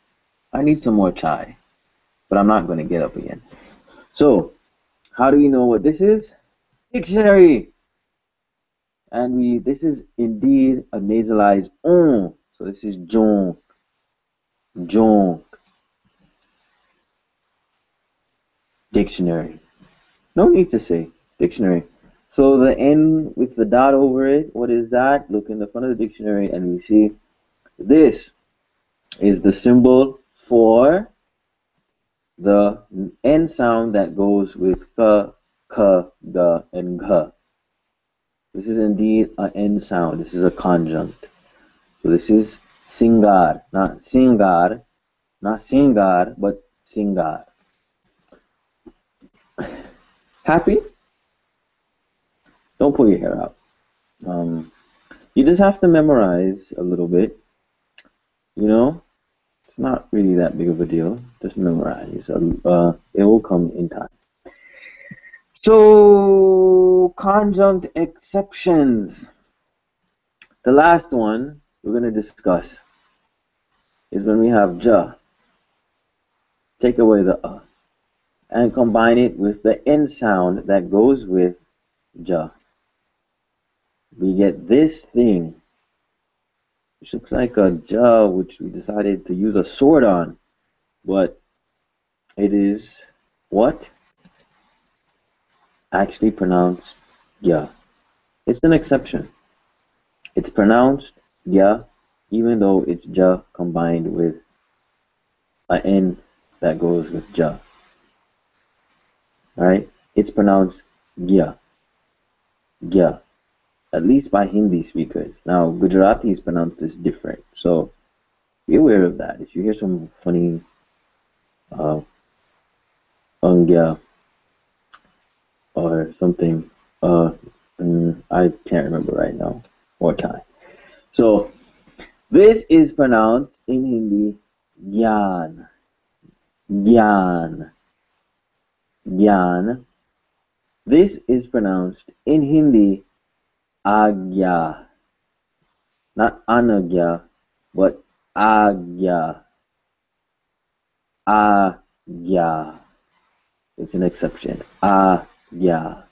Speaker 1: I need some more chai, but I'm not going to get up again. So, how do we know what this is? Dictionary. And this is indeed a nasalized on. So this is John, John. Dictionary. No need to say dictionary. So the N with the dot over it, what is that? Look in the front of the dictionary and we see this is the symbol for the N sound that goes with k, g, and g. This is indeed an N sound. This is a conjunct. So this is singar, not singar, not singar, but singar. Happy? Don't pull your hair out. You just have to memorize a little bit. You know, it's not really that big of a deal. Just memorize. It will come in time. So, conjunct exceptions. The last one we're going to discuss is when we have ja. Take away the and combine it with the N sound that goes with ja. We get this thing, which looks like a ja, which we decided to use a sword on, but it is what? Actually pronounced ja. It's an exception. It's pronounced ja, even though it's ja combined with an N that goes with ja. Alright? It's pronounced gya. Gya. At least by Hindi speakers. Now, Gujaratis pronounce this different. So, be aware of that. If you hear some funny Angya or something, I can't remember right now. Or Thai. So, this is pronounced in Hindi Gyan. Gyan. Gyan. This is pronounced in Hindi Agya. Not Anagya, but Agya. Agya. It's an exception. Agya.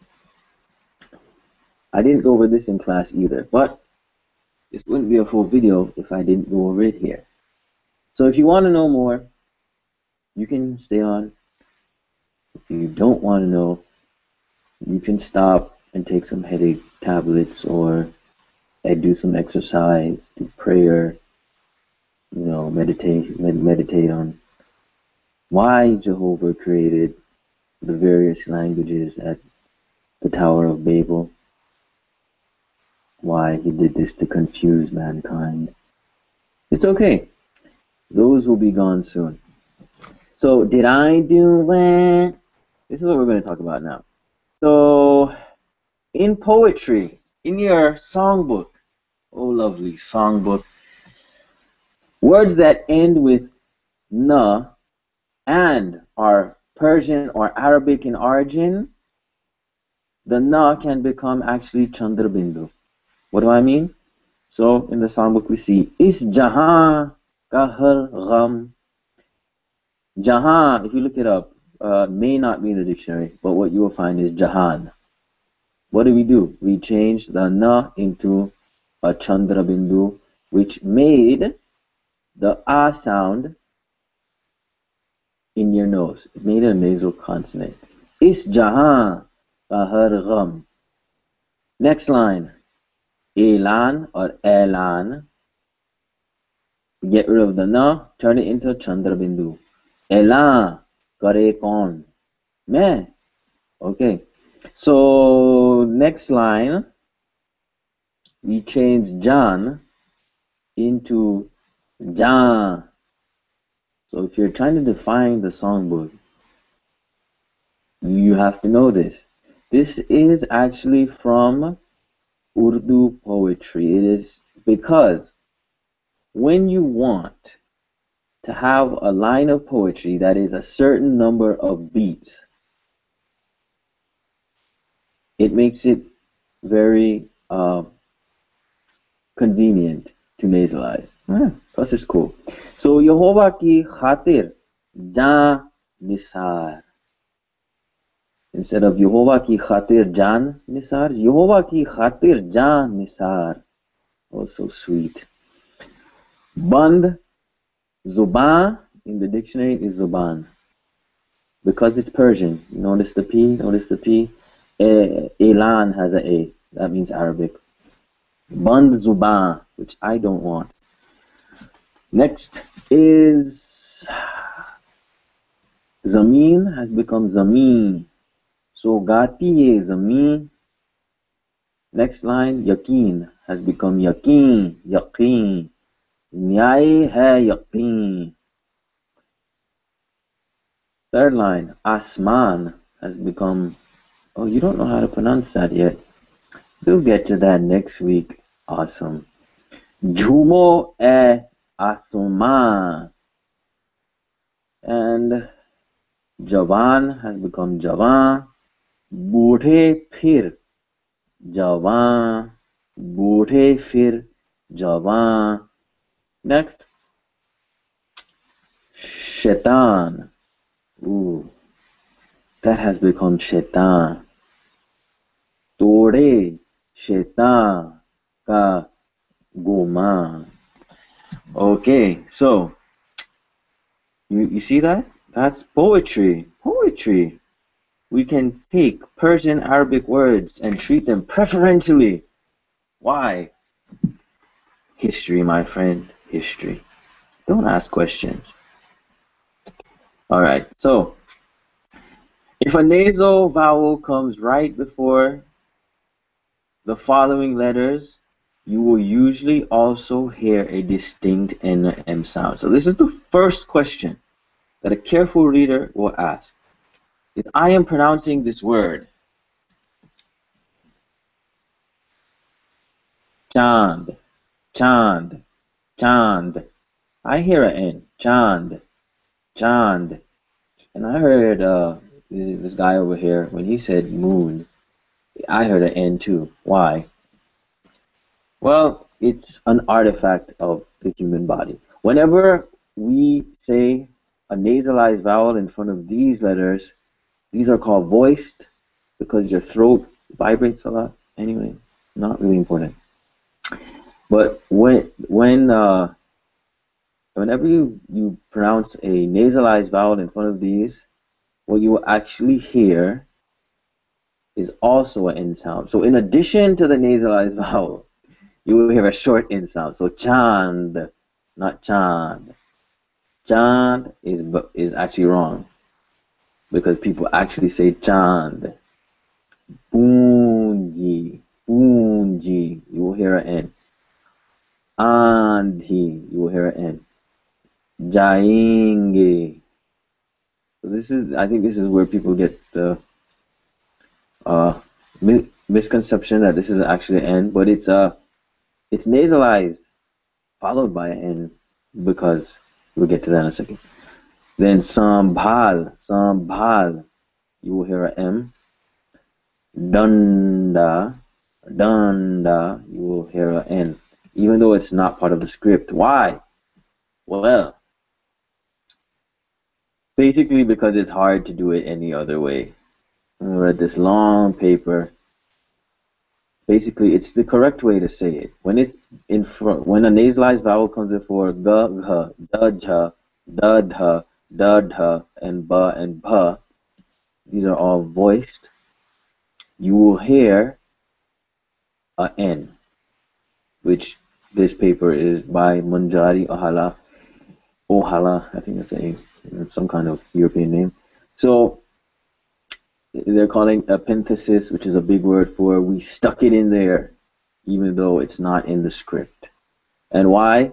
Speaker 1: I didn't go over this in class either, but this wouldn't be a full video if I didn't go over it here. So if you want to know more, you can stay on. If you don't want to know, you can stop and take some headache tablets or do some exercise, do prayer, meditate on why Jehovah created the various languages at the Tower of Babel, why he did this to confuse mankind. It's okay. Those will be gone soon. So, did I do that? This is what we're going to talk about now. So, in poetry, in your songbook, oh lovely songbook, words that end with na and are Persian or Arabic in origin, the na can become actually ChandraBindu. What do I mean? So in the songbook we see Is Jahan ka har gham. Jahan, if you look it up, may not be in the dictionary, but what you will find is Jahan. What do? We changed the na into a ChandraBindu, which made the ah sound in your nose. It made a nasal consonant. Is jahan ka har gham. Next line. Elan or elan. Get rid of the na, turn it into ChandraBindu. Elan kare kaun? Main. Okay. So next line, we change Jan into Jan. So if you're trying to define the songbook, you have to know this. This is actually from Urdu poetry. It is because when you want to have a line of poetry that is a certain number of beats, it makes it very convenient to nasalize. Plus it's cool. So Yehovah ki khatir jan nisar. Instead of Yehovah ki khatir jan nisar, Yehovah ki khatir jan nisar. Oh, so sweet. Band, zuban in the dictionary is zuban. Because it's Persian. Notice the P, notice the P. Elan has a A. That means Arabic. Band zuban, which I don't want. Next is Zameen has become Zameen. So Gati is Zameen. Next line, Yaqeen has become Yaqeen. Yaqeen. Nyai hai Yaqeen. Third line, Asman has become, oh, you don't know how to pronounce that yet. We'll get to that next week. Awesome. Jhumo e Asuman. And Javan has become Javan. Boodhe phir Javan. Boodhe phir Javan. Next. Shaitan. Ooh. That has become Shaitan. Tode Shaitan ka Goma. Okay, so you see that? That's poetry. Poetry. We can take Persian Arabic words and treat them preferentially. Why? History, my friend. History. Don't ask questions. Alright, so if a nasal vowel comes right before the following letters, you will usually also hear a distinct N-M sound. So this is the first question that a careful reader will ask. If I am pronouncing this word, Chand, Chand, Chand, I hear an N, Chand, Chand. And I heard this guy over here, when he said moon, I heard an N too. Why? Well, it's an artifact of the human body. Whenever we say a nasalized vowel in front of these letters, these are called voiced because your throat vibrates a lot. Anyway, not really important. But whenever you pronounce a nasalized vowel in front of these, what you will actually hear is also an N sound. So in addition to the nasalized vowel, you will hear a short N sound. So chand, not chand. Chand is actually wrong because people actually say chand. Poonji, poonji, you will hear an N. Andhi, you will hear an N. Jayenge. So I think this is where people get the misconception that this is actually an N, but it's nasalized, followed by an N, because we'll get to that in a second. Then sambhal, sambhal, you will hear an M. Danda, danda, you will hear an N, even though it's not part of the script. Why? Well, basically because it's hard to do it any other way. I read this long paper. Basically, it's the correct way to say it. When it's in front, when a nasalized vowel comes before g, gh, dh, dh, dh, and ba, these are all voiced. You will hear a N, which this paper is by Manjari Ohala, I think that's some kind of European name. So they're calling epenthesis, which is a big word for we stuck it in there, even though it's not in the script. And why?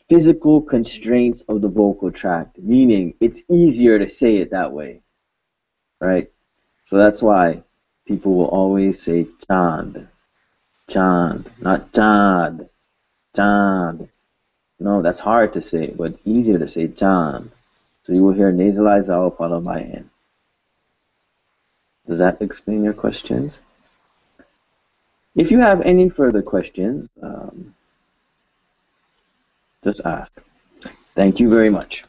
Speaker 1: Physical constraints of the vocal tract, meaning it's easier to say it that way, right? So that's why people will always say chand. Chand, not chand. Chand. No, that's hard to say, but easier to say chand. So you will hear nasalized vowel followed by N. Does that explain your questions? If you have any further questions, just ask. Thank you very much.